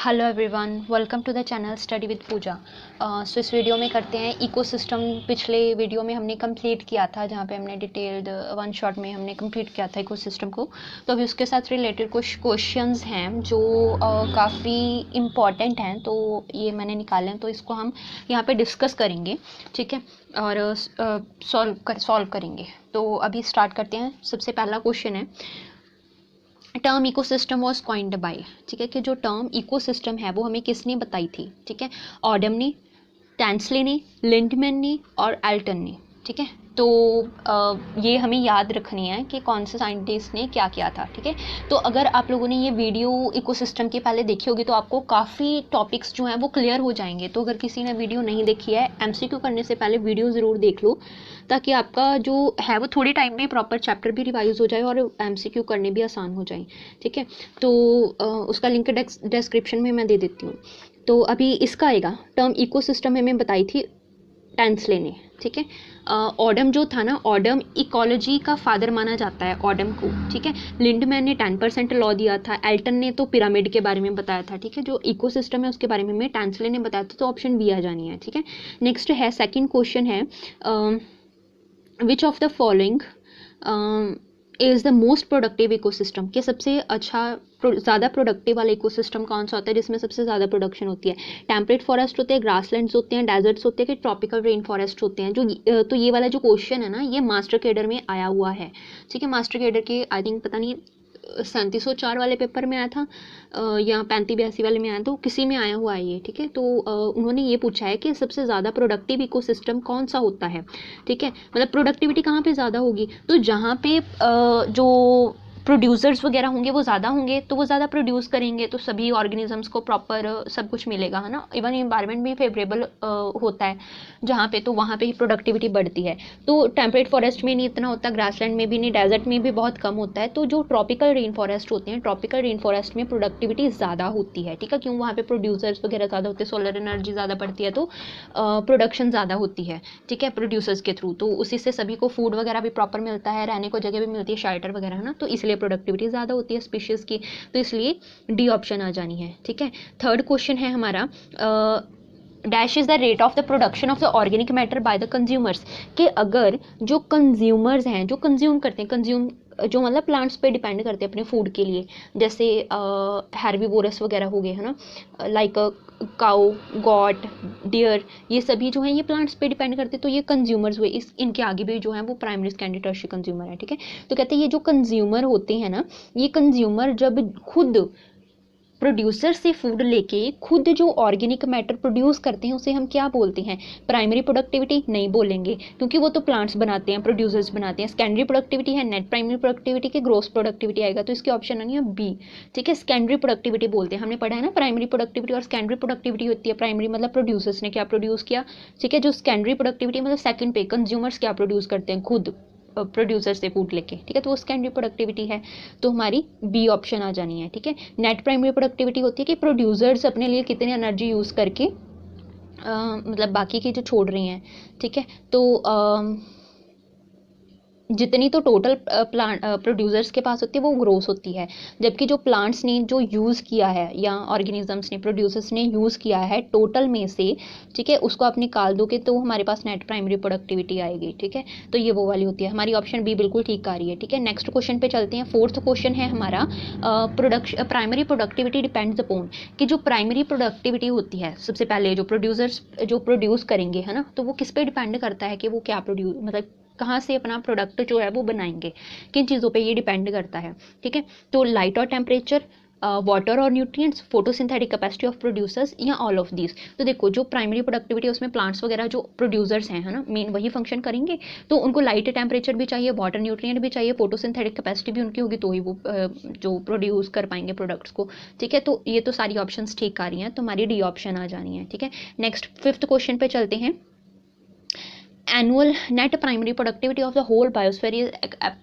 Hello everyone, welcome to the channel study with Pooja. So इस video में करते हैं इकोसिस्टम। पिछले वीडियो में हमने कंप्लीट किया था, जहाँ पे हमने डिटेल्ड वन शॉट में हमने कंप्लीट किया था इकोसिस्टम को। तो अभी उसके साथ रिलेटेड कुछ क्वेश्चंस हैं जो काफ़ी इम्पॉर्टेंट हैं, तो ये मैंने निकाले हैं, तो इसको हम यहाँ पे डिस्कस करेंगे, ठीक है, और सॉल्व करेंगे। तो अभी स्टार्ट करते हैं। सबसे पहला क्वेश्चन है, term ecosystem was coined bye, ठीक है, कि जो टर्म इकोसिस्टम है वो हमें किसने बताई थी, ठीक है, ऑडम ने, टैंसले ने, लिंडमैन ने और एल्टन ने, ठीक है। तो ये हमें याद रखनी है कि कौन से साइंटिस्ट ने क्या किया था, ठीक है। तो अगर आप लोगों ने ये वीडियो इकोसिस्टम के पहले देखी होगी तो आपको काफ़ी टॉपिक्स जो हैं वो क्लियर हो जाएंगे। तो अगर किसी ने वीडियो नहीं देखी है, एमसीक्यू करने से पहले वीडियो ज़रूर देख लो, ताकि आपका जो है वो थोड़ी टाइम में प्रॉपर चैप्टर भी रिवाइज हो जाए और एमसीक्यू करने भी आसान हो जाए, ठीक है। तो उसका लिंक डिस्क्रिप्शन में मैं दे देती हूँ। तो अभी इसका आएगा, टर्म इकोसिस्टम हमें बताई थी टैंसले ने, ठीक है। ऑडम जो था ना, ऑडम इकोलॉजी का फादर माना जाता है ऑडम को, ठीक है। लिंडमैन ने 10% लॉ दिया था, एल्टन ने तो पिरामिड के बारे में बताया था, ठीक है। जो इकोसिस्टम है उसके बारे में टैंसले ने बताया था, तो ऑप्शन बी आ जानी है, ठीक है। नेक्स्ट है, सेकंड क्वेश्चन है, which of the following is the most productive ecosystem, कि सबसे अच्छा ज़्यादा प्रोडक्टिव वाला इकोसिस्टम कौन सा होता है, जिसमें सबसे ज़्यादा प्रोडक्शन होती है। टेम्परेट फॉरेस्ट होते हैं, ग्रासलैंड्स होते हैं, डेजर्ट्स होते हैं, कि ट्रॉपिकल रेन फॉरेस्ट होते हैं। जो तो ये वाला जो क्वेश्चन है ना, ये मास्टर केडर में आया हुआ है, ठीक है। मास्टर केडर के आई थिंक पता नहीं 3704 वाले पेपर में आया था या 3582 वाले में आया, तो किसी में आया हुआ है ये, ठीक है। तो उन्होंने ये पूछा है कि सबसे ज़्यादा प्रोडक्टिव इकोसिस्टम कौन सा होता है, ठीक है। मतलब प्रोडक्टिविटी कहाँ पे ज़्यादा होगी, तो जहाँ पे जो प्रोड्यूसर्स वगैरह होंगे वो ज़्यादा होंगे, तो वो ज़्यादा प्रोड्यूस करेंगे, तो सभी ऑर्गेनिजम्स को प्रॉपर सब कुछ मिलेगा, है ना। इवन इन्वायरमेंट भी फेवरेबल होता है जहाँ पे, तो वहाँ पे ही प्रोडक्टिविटी बढ़ती है। तो टेम्परेट फॉरेस्ट में नहीं इतना होता, ग्रासलैंड में भी नहीं, डेजर्ट में भी बहुत कम होता है। तो जो ट्रॉपिकल रेन फॉरेस्ट होते हैं, ट्रॉपिकल रेन फॉरेस्ट में प्रोडक्टिविटी ज़्यादा होती है, ठीक है। क्यों, वहाँ पे प्रोड्यूसर्स वगैरह ज़्यादा होते हैं, सोलर एनर्जी ज़्यादा पड़ती है, तो प्रोडक्शन ज़्यादा होती है, ठीक है, प्रोड्यूसर्स के थ्रू। तो उसी से सभी को फूड वगैरह भी प्रॉपर मिलता है, रहने को जगह भी मिलती है, शेल्टर वगैरह, है ना। तो इसलिए प्रोडक्टिविटी ज़्यादा होती है स्पीशीज़ की, तो इसलिए डी ऑप्शन आ जानी है, ठीक है। थर्ड क्वेश्चन है हमारा, dash is the rate of the production of the organic matter by the consumers, कि अगर जो कंज्यूमर्स हैं, जो कंज्यूम करते हैं, कंज्यूम जो मतलब प्लांट्स पे डिपेंड करते हैं अपने फूड के लिए, जैसे हेर्बिवोरस वगैरह हो गए, है ना, लाइक काउ, गॉट, डियर, ये सभी जो हैं ये प्लांट्स पे डिपेंड करते हैं, तो ये कंज्यूमर्स हुए। इनके आगे भी जो हैं वो प्राइमरी, सेकेंडरी, टर्शियरी कंज्यूमर है, ठीक है। तो कहते हैं ये जो कंज्यूमर होते हैं ना, ये कंज्यूमर जब खुद प्रोड्यूसर से फूड लेके खुद जो ऑर्गेनिक मैटर प्रोड्यूस करते हैं उसे हम क्या बोलते हैं, प्राइमरी प्रोडक्टिविटी नहीं बोलेंगे, क्योंकि वो तो प्लांट्स बनाते हैं, प्रोड्यूसर्स बनाते हैं। सेकेंडरी प्रोडक्टिविटी है नेट प्राइमरी प्रोडक्टिविटी के ग्रोस प्रोडक्टिविटी आएगा, तो इसकी ऑप्शन आनी है बी, ठीक है। सेकेंडरी प्रोडक्टिविटी बोलते हैं, हमने पढ़ा है ना, प्राइमरी प्रोडक्टिविटी और सेकेंडरी प्रोडक्टिविटी होती है। प्राइमरी मतलब प्रोड्यूसर्स ने क्या प्रोड्यूस किया, ठीक है। जो सेकेंडरी प्रोडक्टिविटी मतलब सेकंड पे कंज्यूमर्स क्या प्रोड्यूस करते हैं, खुद प्रोड्यूसर से फूड लेके, ठीक है, तो वो सेकेंडरी प्रोडक्टिविटी है, तो हमारी बी ऑप्शन आ जानी है, ठीक है। नेट प्राइमरी प्रोडक्टिविटी होती है कि प्रोड्यूसर्स अपने लिए कितनी एनर्जी यूज़ करके मतलब बाकी की जो छोड़ रही हैं, ठीक है। तो जितनी तो टोटल प्लांट प्रोड्यूसर्स के पास होती है वो ग्रोस होती है, जबकि जो प्लांट्स ने जो यूज़ किया है या ऑर्गेनिजम्स ने, प्रोड्यूसर्स ने यूज़ किया है टोटल में से, ठीक है, उसको आप निकाल दोगे तो हमारे पास नेट प्राइमरी प्रोडक्टिविटी आएगी, ठीक है। तो ये वो वाली होती है, हमारी ऑप्शन बी बिल्कुल ठीक आ रही है, ठीक है। नेक्स्ट क्वेश्चन पे चलते हैं। फोर्थ क्वेश्चन है हमारा, प्राइमरी प्रोडक्टिविटी डिपेंड्स अपॉन, कि जो प्राइमरी प्रोडक्टिविटी होती है, सबसे पहले जो प्रोड्यूसर्स जो प्रोड्यूस करेंगे, है ना, तो वो किस पे डिपेंड करता है कि वो क्या प्रोड्यूस, मतलब कहाँ से अपना प्रोडक्ट जो है वो बनाएंगे, किन चीज़ों पे ये डिपेंड करता है, ठीक है। तो लाइट और टेम्परेचर, वाटर और nutrients, photosynthetic capacity of producers, या ऑल ऑफ दीज। तो देखो जो प्राइमरी प्रोडक्टिविटी है उसमें प्लांट्स वगैरह जो प्रोड्यूसर्स हैं, है ना, मेन वही फंक्शन करेंगे, तो उनको लाइट टेम्परेचर भी चाहिए, वाटर न्यूट्रिएंट भी चाहिए, फोटोसिंथेटिक कैपेसिटी भी उनकी होगी, तो ही वो जो प्रोड्यूस कर पाएंगे प्रोडक्ट्स को, ठीक है। तो ये तो सारी ऑप्शन ठीक आ रही हैं, तो हमारी डी ऑप्शन आ जानी है, ठीक है। नेक्स्ट फिफ्थ क्वेश्चन पे चलते हैं। Annual net primary productivity of the whole biosphere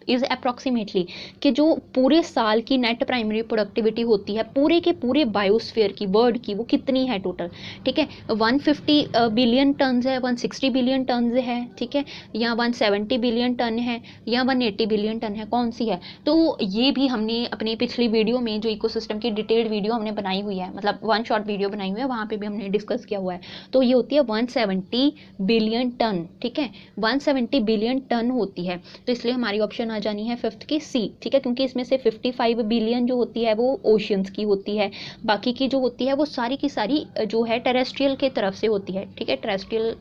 is approximately, कि जो पूरे साल की नेट प्राइमरी प्रोडक्टिविटी होती है पूरे के पूरे बायोस्फीयर की, वर्ल्ड की, वो कितनी है टोटल, ठीक है। 150 बिलियन टन है, 160 बिलियन टन है, ठीक है, या 170 बिलियन टन है, या 180 बिलियन टन है, कौन सी है। तो ये भी हमने अपनी पिछली वीडियो में जो इकोसिस्टम की डिटेल्ड वीडियो हमने बनाई हुई है, मतलब वन शॉट वीडियो बनाई हुई है, वहाँ पे भी हमने डिस्कस किया हुआ है। तो ये होती है 170 बिलियन टन, ठीक है, 170 बिलियन टन होती है। तो इसलिए हमारी ऑप्शन आ जानी है फिफ्थ की सी, ठीक है, क्योंकि इसमें से 55 बिलियन जो होती है वो ओशियंस की होती है, बाकी की जो होती है वो सारी की सारी जो है टेरेस्ट्रियल के तरफ से होती है, ठीक है, टेरेस्ट्रियल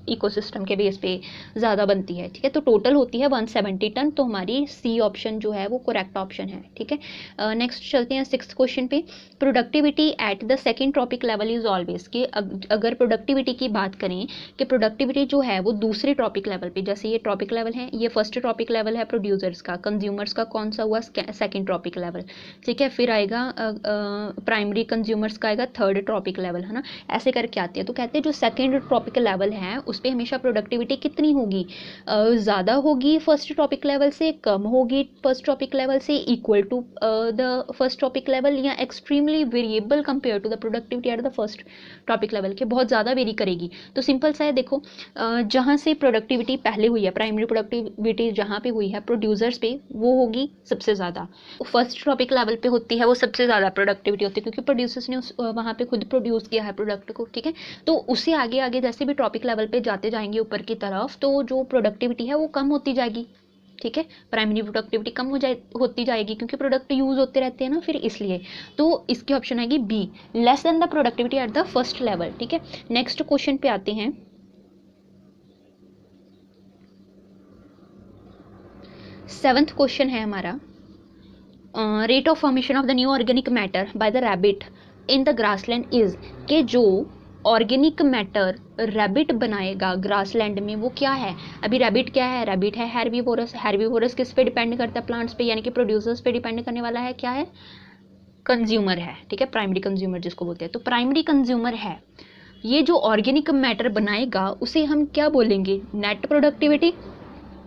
इकोसिस्टम के बेस पे ज़्यादा बनती है, ठीक है। तो टोटल होती है 170 टन, तो हमारी सी ऑप्शन जो है वो करेक्ट ऑप्शन है, ठीक है। नेक्स्ट चलते हैं सिक्स्थ क्वेश्चन पे। Productivity at the second trophic level is always, कि अगर प्रोडक्टिविटी की बात करें कि प्रोडक्टिविटी जो है वो दूसरे ट्रॉपिक लेवल पे, जैसे ये ट्रॉपिक लेवल है, ये फर्स्ट ट्रॉपिक लेवल है प्रोड्यूसर्स का, कंज्यूमर्स का कौन सा हुआ, सेकेंड ट्रॉपिक लेवल, ठीक है, फिर आएगा प्राइमरी कंज्यूमर्स का आएगा थर्ड ट्रॉपिक लेवल, है ना, ऐसे करके आते हैं। तो कहते हैं जो सेकेंड ट्रॉपिक लेवल है उस पर हमेशा प्रोडक्टिविटी कितनी होगी, ज़्यादा होगी फर्स्ट ट्रॉपिक लेवल से, कम होगी फर्स्ट ट्रॉपिक लेवल से, equal to the first trophic level, या extremely variable compare to the productivity at the first topic level के, बहुत ज़्यादा वेरी करेगी। तो सिंपल सा है, देखो जहाँ से प्रोडक्टिविटी पहले हुई है, प्राइमरी प्रोडक्टिविटी जहाँ पे हुई है प्रोड्यूसर्स पे, वो होगी सबसे ज़्यादा। फर्स्ट ट्रॉपिक लेवल पे होती है वो सबसे ज़्यादा प्रोडक्टिविटी होती है, क्योंकि प्रोड्यूसर्स ने वहाँ पे खुद प्रोड्यूस किया है प्रोडक्ट को, ठीक है। तो उससे आगे आगे जैसे भी ट्रॉपिक लेवल पे जाते जाएंगे ऊपर की तरफ, तो जो प्रोडक्टिविटी है वो कम होती जाएगी, ठीक है, प्राइमरी प्रोडक्टिविटी कम होती जाएगी, क्योंकि प्रोडक्ट यूज़ होते रहते हैं ना, फिर इसलिए। तो इसकी ऑप्शन आएगी B, less than the productivity at the first level, ठीक है। नेक्स्ट क्वेश्चन पे आते हैं। सेवंथ क्वेश्चन है हमारा, rate of formation of the new organic matter by the rabbit in the grassland is, के जो ऑर्गेनिक मैटर रैबिट बनाएगा ग्रासलैंड में वो क्या है। अभी रैबिट क्या है, रैबिट है हेर्बीवोरस, हेर्बीवोरस किस पे डिपेंड करता है, प्लांट्स पे, यानी कि प्रोड्यूसर्स पे डिपेंड करने वाला है, क्या है, कंज्यूमर है, ठीक है, प्राइमरी कंज्यूमर जिसको बोलते हैं। तो प्राइमरी कंज्यूमर है, ये जो ऑर्गेनिक मैटर बनाएगा उसे हम क्या बोलेंगे, net productivity,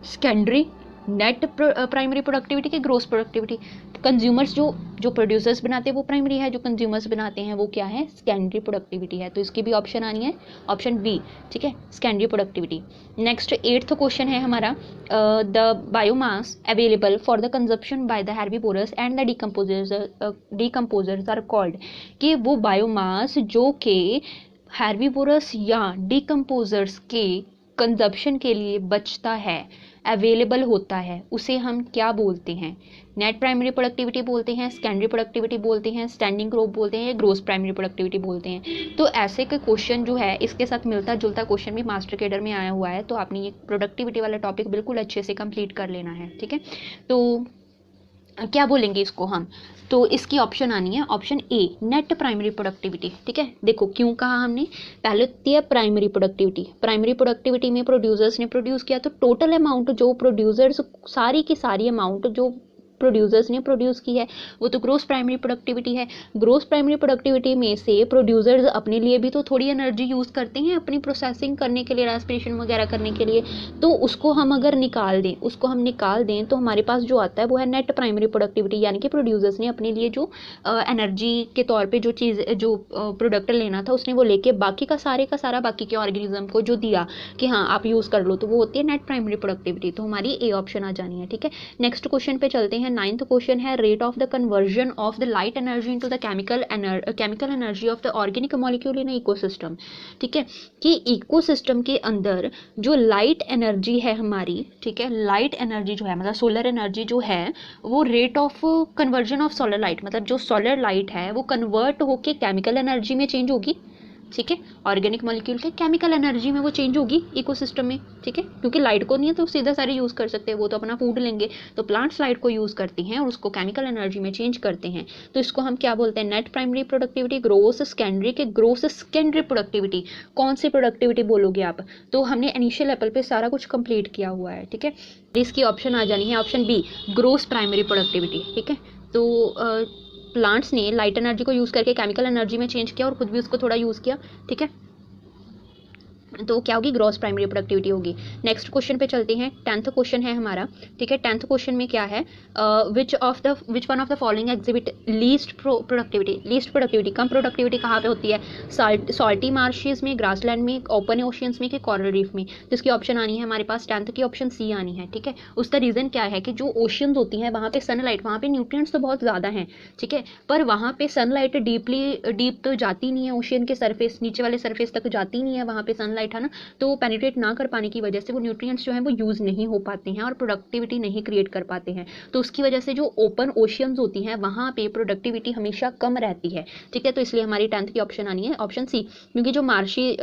secondary, net primary productivity की ग्रोस प्रोडक्टिविटी। कंज्यूमर्स जो जो प्रोड्यूसर्स बनाते हैं वो प्राइमरी है, जो कंज्यूमर्स बनाते हैं वो क्या है, सेकेंडरी प्रोडक्टिविटी है। तो इसकी भी ऑप्शन आनी है ऑप्शन बी, ठीक है, secondary productivity. Next eighth question है हमारा, the biomass available for the consumption by the herbivores and the decomposers are called, कि वो बायोमास जो के हेर्बीवोरस या डिकम्पोजर्स के कंजप्शन के लिए बचता है, अवेलेबल होता है, उसे हम क्या बोलते हैं, नेट प्राइमरी प्रोडक्टिविटी बोलते हैं, सेकेंडरी प्रोडक्टिविटी बोलते हैं, स्टैंडिंग ग्रोथ बोलते हैं, या ग्रोस प्राइमरी प्रोडक्टिविटी बोलते हैं। तो ऐसे के क्वेश्चन जो है इसके साथ मिलता जुलता क्वेश्चन भी मास्टर केडर में आया हुआ है, तो आपने ये प्रोडक्टिविटी वाला टॉपिक बिल्कुल अच्छे से कंप्लीट कर लेना है, ठीक है। तो क्या बोलेंगे इसको हम, तो इसकी ऑप्शन आनी है option A, net primary productivity, ठीक है। देखो क्यों कहा हमने, पहले होती है प्राइमरी प्रोडक्टिविटी, प्राइमरी प्रोडक्टिविटी में प्रोड्यूसर्स ने प्रोड्यूस किया, तो टोटल अमाउंट जो प्रोड्यूसर्स, सारी की सारी अमाउंट जो प्रोड्यूसर्स ने प्रोड्यूस की है वो तो ग्रोस प्राइमरी प्रोडक्टिविटी है। ग्रोस प्राइमरी प्रोडक्टिविटी में से प्रोड्यूसर्स अपने लिए भी तो थोड़ी एनर्जी यूज़ करते हैं अपनी प्रोसेसिंग करने के लिए, रेस्पिरेशन वगैरह करने के लिए, तो उसको हम अगर निकाल दें, उसको हम निकाल दें तो हमारे पास जो आता है वो है नेट प्राइमरी प्रोडक्टिविटी, यानी कि प्रोड्यूसर्स ने अपने लिए जो एनर्जी के तौर पर जो चीज़ जो प्रोडक्ट लेना था उसने वो लेके बाकी का सारा बाकी के ऑर्गेनिज्म को जो दिया कि हाँ आप यूज़ कर लो, तो वो होती है नेट प्राइमरी प्रोडक्टिविटी। तो हमारी ए ऑप्शन आ जानी है, ठीक है। नेक्स्ट क्वेश्चन पे चलते हैं। नाइन्थ क्वेश्चन है, rate of the conversion of the light energy into the chemical energy of the organic molecule in ecosystem, ठीक है, कि इकोसिस्टम के अंदर जो लाइट एनर्जी है हमारी, ठीक है, लाइट एनर्जी जो है मतलब सोलर एनर्जी जो है वो rate of conversion of solar light, मतलब जो सोलर लाइट है वो कन्वर्ट होके केमिकल एनर्जी में चेंज होगी, ठीक है, ऑर्गेनिक मॉलिक्यूल के केमिकल एनर्जी में वो चेंज होगी इकोसिस्टम में, ठीक है, क्योंकि लाइट को नहीं है तो सीधा सारे यूज़ कर सकते हैं, वो तो अपना फूड लेंगे, तो प्लांट्स लाइट को यूज़ करती हैं और उसको केमिकल एनर्जी में चेंज करते हैं। तो इसको हम क्या बोलते हैं, net primary productivity, gross secondary के ग्रोस सेकेंडरी प्रोडक्टिविटी। कौन सी प्रोडक्टिविटी बोलोगे आप, तो हमने इनिशियल लेवल पे सारा कुछ कंप्लीट किया हुआ है, ठीक है। इसकी ऑप्शन आ जानी है option B, gross primary productivity, ठीक है। तो प्लांट्स ने लाइट एनर्जी को यूज़ करके केमिकल एनर्जी में चेंज किया और खुद भी उसको थोड़ा यूज़ किया, ठीक है। तो क्या होगी, ग्रॉस प्राइमरी प्रोडक्टिविटी होगी। नेक्स्ट क्वेश्चन पे चलते हैं, 10th क्वेश्चन है हमारा, ठीक है। 10th क्वेश्चन में क्या है, which one of the following exhibit least productivity. Least productivity, come productivity कहाँ पे होती है, सॉल्टी मार्शेस में, ग्रासलैंड में, ओपन ओशियंस में, कि कॉरल रीफ में। तो इसकी ऑप्शन आनी है हमारे पास 10th की ऑप्शन सी आनी है, ठीक है। उसका रीज़न क्या है कि जो ओशियंस होती हैं वहाँ पे सनलाइट, वहाँ पे न्यूट्रिएंट्स तो बहुत ज़्यादा हैं, ठीक है, पर वहाँ पे सनलाइट डीप तो जाती नहीं है, ओशियन के सरफेस, नीचे वाले सरफेस तक जाती नहीं है वहाँ पे सनलाइट, है ना। तो पेनिट्रेट ना कर पाने की वजह से वो न्यूट्रिएंट्स जो हैं वो यूज़ नहीं हो पाते हैं और प्रोडक्टिविटी नहीं क्रिएट कर पाते हैं। तो उसकी वजह से जो ओपन ओशियंस होती हैं वहाँ पे प्रोडक्टिविटी हमेशा कम रहती है, ठीक है। तो इसलिए हमारी 10th की ऑप्शन आनी है ऑप्शन सी, क्योंकि जो मार्शी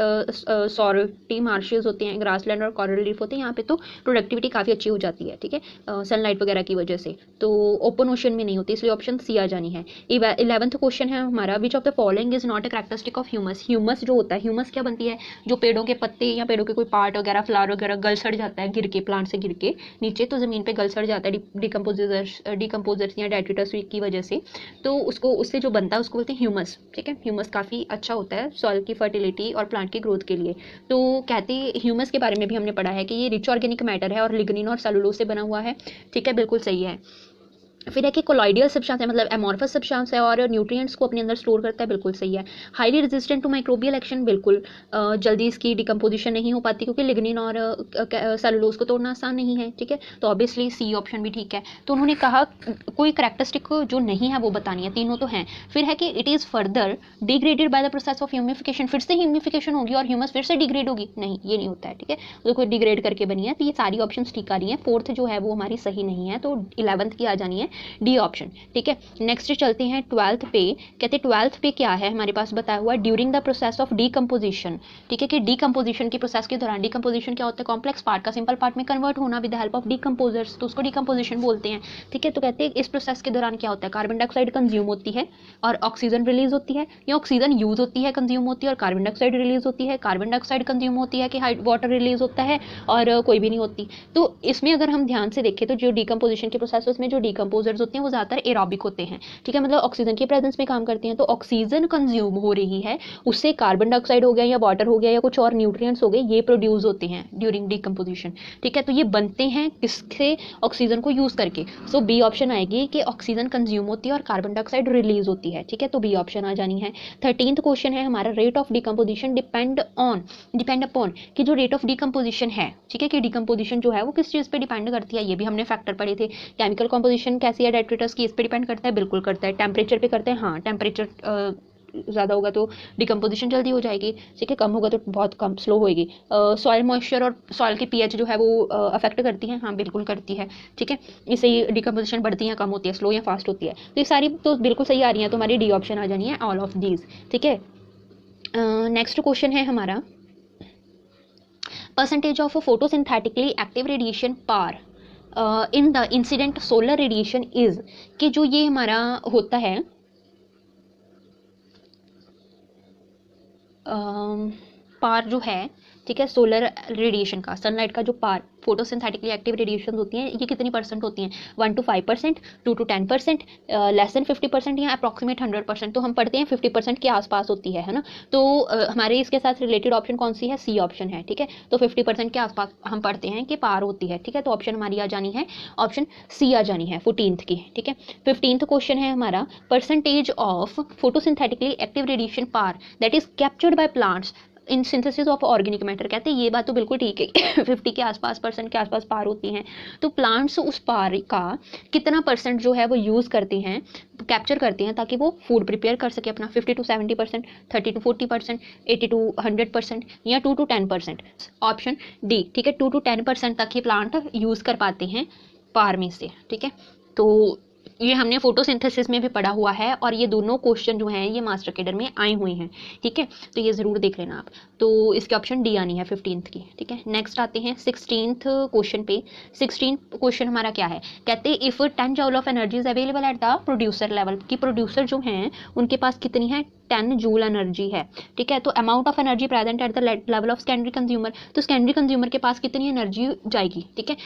सॉल्टी मार्शेस होते हैं, ग्रासलैंड और कॉरल रीफ होते हैं, यहाँ पे तो प्रोडक्टिविटी काफ़ी अच्छी हो जाती है, ठीक है, सनलाइट वगैरह की वजह से। तो ओपन ओशन में नहीं होती, इसलिए ऑप्शन सी आ जानी है। 11th क्वेश्चन है हमारा, which of the following is not a characteristic of humus. Humus जो होता है, ह्यूमस क्या बनती है, जो पेड़ों के पत्ते या पेड़ों के कोई पार्ट वगैरह, फ्लावर वगैरह गल सड़ जाता है गिर के, प्लांट से गिर के नीचे, तो ज़मीन पे गल सड़ जाता है डिकम्पोजर्स या डेट्रिटस की वजह से, तो उसको, उससे जो बनता है उसको बोलते हैं ह्यूमस, ठीक है। ह्यूमस काफ़ी अच्छा होता है सॉइल की फर्टिलिटी और प्लांट की ग्रोथ के लिए। तो कहते हैं ह्यूमस के बारे में भी हमने पढ़ा है कि ये रिच ऑर्गेनिक मैटर है और लिग्निन और सेलुलोज से बना हुआ है, ठीक है, बिल्कुल सही है। फिर है कि कोलॉइडियल सब्सटेंस है, मतलब एमॉर्फस सब्सटेंस है और न्यूट्रिएंट्स को अपने अंदर स्टोर करता है, बिल्कुल सही है। Highly resistant to microbial action, बिल्कुल जल्दी इसकी डिकम्पोजिशन नहीं हो पाती क्योंकि लिग्निन और सेलुलोज को तोड़ना आसान नहीं है, ठीक है। तो ऑब्वियसली सी ऑप्शन भी ठीक है। तो उन्होंने कहा कोई करैक्टरिस्टिक जो नहीं है वो बतानी है, तीनों तो हैं। फिर है कि it is further degraded by the process of humification, फिर से ह्यूमिफिकेशन होगी और ह्यूमस फिर से डिग्रेड होगी, नहीं ये नहीं होता है, ठीक है। तो कोई डिग्रेड करके बनी है, तो ये सारी ऑप्शन ठीक आ रही है। 4th जो है वो हमारी सही नहीं है, तो 11th की आ जानी है डी ऑप्शन, ठीक है। नेक्स्ट चलते हैं 12th पे, कहते हैं 12th पे क्या है हमारे पास बताया हुआ है, during the process of decomposition, ठीक है, कि डीकम्पोजिशन की प्रोसेस के दौरान, डीकम्पोजिशन क्या होता है, कॉम्प्लेक्स पार्ट का सिंपल पार्ट में कन्वर्ट होना with the help of decomposers, तो उसको डीकम्पोजिशन बोलते हैं, ठीक है। तो कहते हैं इस प्रोसेस के दौरान क्या होता है, कार्बन डाइऑक्साइड कंज्यूम होती है और ऑक्सीजन रिलीज होती है, या ऑक्सीजन यूज होती है, कंज्यूम होती है और कार्बन डाइऑक्साइड रिलीज होती है, कार्बन डाइऑक्साइड कंज्यूम होती है कि वाटर रिलीज होता है और कोई भी नहीं होती। तो इसमें अगर हम ध्यान से देखें तो जो डीकम्पोजिशन के प्रोसेस है उसमें जो डीकम्पोजर्स होते हैं वो ज़्यादातर एरोबिक होते हैं, ठीक है, मतलब ऑक्सीजन की प्रेजेंस में काम करते हैं। तो ऑक्सीजन कंज्यूम हो रही है, उससे कार्बन डाइऑक्साइड हो गया या वाटर हो गया या कुछ और न्यूट्रिएंट्स हो गए, ये प्रोड्यूस होते हैं ड्यूरिंग डीकम्पोजिशन, ठीक है। तो ये बनते हैं किससे, ऑक्सीजन को यूज करके। सो बी ऑप्शन आएगी कि ऑक्सीजन कंज्यूम होती है और कार्बन डाइऑक्साइड रिलीज होती है, ठीक है, तो बी ऑप्शन आ जानी है। 13th क्वेश्चन है हमारा, rate of decomposition depend upon, कि जो रेट ऑफ डीकम्पोजिशन है, ठीक है, कि डीकम्पोजिशन जो है वो किस चीज़ पे डिपेंड करती है, ये भी हमने फैक्टर पढ़े थे। केमिकल कॉम्पोजिशन कैसी है डेट्रिटस की, इस पे डिपेंड करता है, बिल्कुल करता है। टेम्परेचर पे करते हैं, हाँ, टेम्परेचर ज़्यादा होगा तो डिकम्पोजिशन जल्दी हो जाएगी, ठीक है, कम होगा तो बहुत कम स्लो होएगी। सॉइल मॉइस्चर और सॉइल की पीएच जो है वो अफेक्ट करती है, हाँ बिल्कुल करती है, ठीक है। इससे ही डिकम्पोजिशन बढ़ती है, कम होती है, स्लो या फास्ट होती है। तो ये सारी तो बिल्कुल सही आ रही है, तो हमारी डी ऑप्शन आ जानी है, ऑल ऑफ दीज, ठीक है। नेक्स्ट क्वेश्चन है हमारा, percentage of photosynthetically active radiation PAR in the incident solar radiation is, कि जो ये हमारा होता है पार जो है, ठीक है, सोलर रेडिएशन का, सनलाइट का जो पार, फोटोसिंथेटिकली एक्टिव रेडिएशन होती हैं, ये कितनी परसेंट होती हैं, 1 to 5%, 2 to 10%, लेस देन 50% या अप्रॉक्सीमेट 100%। तो हम पढ़ते हैं 50% के आसपास होती है ना। तो हमारे इसके साथ रिलेटेड ऑप्शन कौन सी है, सी ऑप्शन है, ठीक है। तो 50% के आसपास हम पढ़ते हैं कि पार होती है, ठीक है। तो ऑप्शन हमारी आ जानी है, ऑप्शन सी आ जानी है 14th की, ठीक है। 15th क्वेश्चन है हमारा, percentage of photosynthetically active radiation PAR that is captured by plants in synthesis of organic matter. कहते हैं ये बात तो बिल्कुल ठीक है 50 के आसपास परसेंट के आसपास पार होती हैं। तो प्लांट्स उस पार का कितना परसेंट जो है वो यूज़ करते हैं, कैप्चर करते हैं, ताकि वो फूड प्रिपेयर कर सके अपना, 50 to 70%, 30 to 40%, 80 to 100% या 2 to 10%, ऑप्शन डी, ठीक है। 2 to 10% तक ही प्लांट यूज़ कर पाते हैं पार में से, ठीक है। तो ये हमने फोटोसिंथेसिस में भी पढ़ा हुआ है और ये दोनों क्वेश्चन जो हैं ये मास्टर कैडर में आए हुए हैं, ठीक है। तो ये ज़रूर देख लेना आप। तो इसके ऑप्शन डी आनी है 15th की, ठीक है। नेक्स्ट आते हैं 16th क्वेश्चन पे। 16th क्वेश्चन हमारा क्या है, कहते हैं if 10 joule of energy is available at the producer level, कि प्रोड्यूसर जो हैं उनके पास कितनी है, 10 जूल एनर्जी है, ठीक है। तो amount of energy present at the level of secondary consumer, तो सेकेंडरी कंज्यूमर के पास कितनी एनर्जी जाएगी, ठीक है।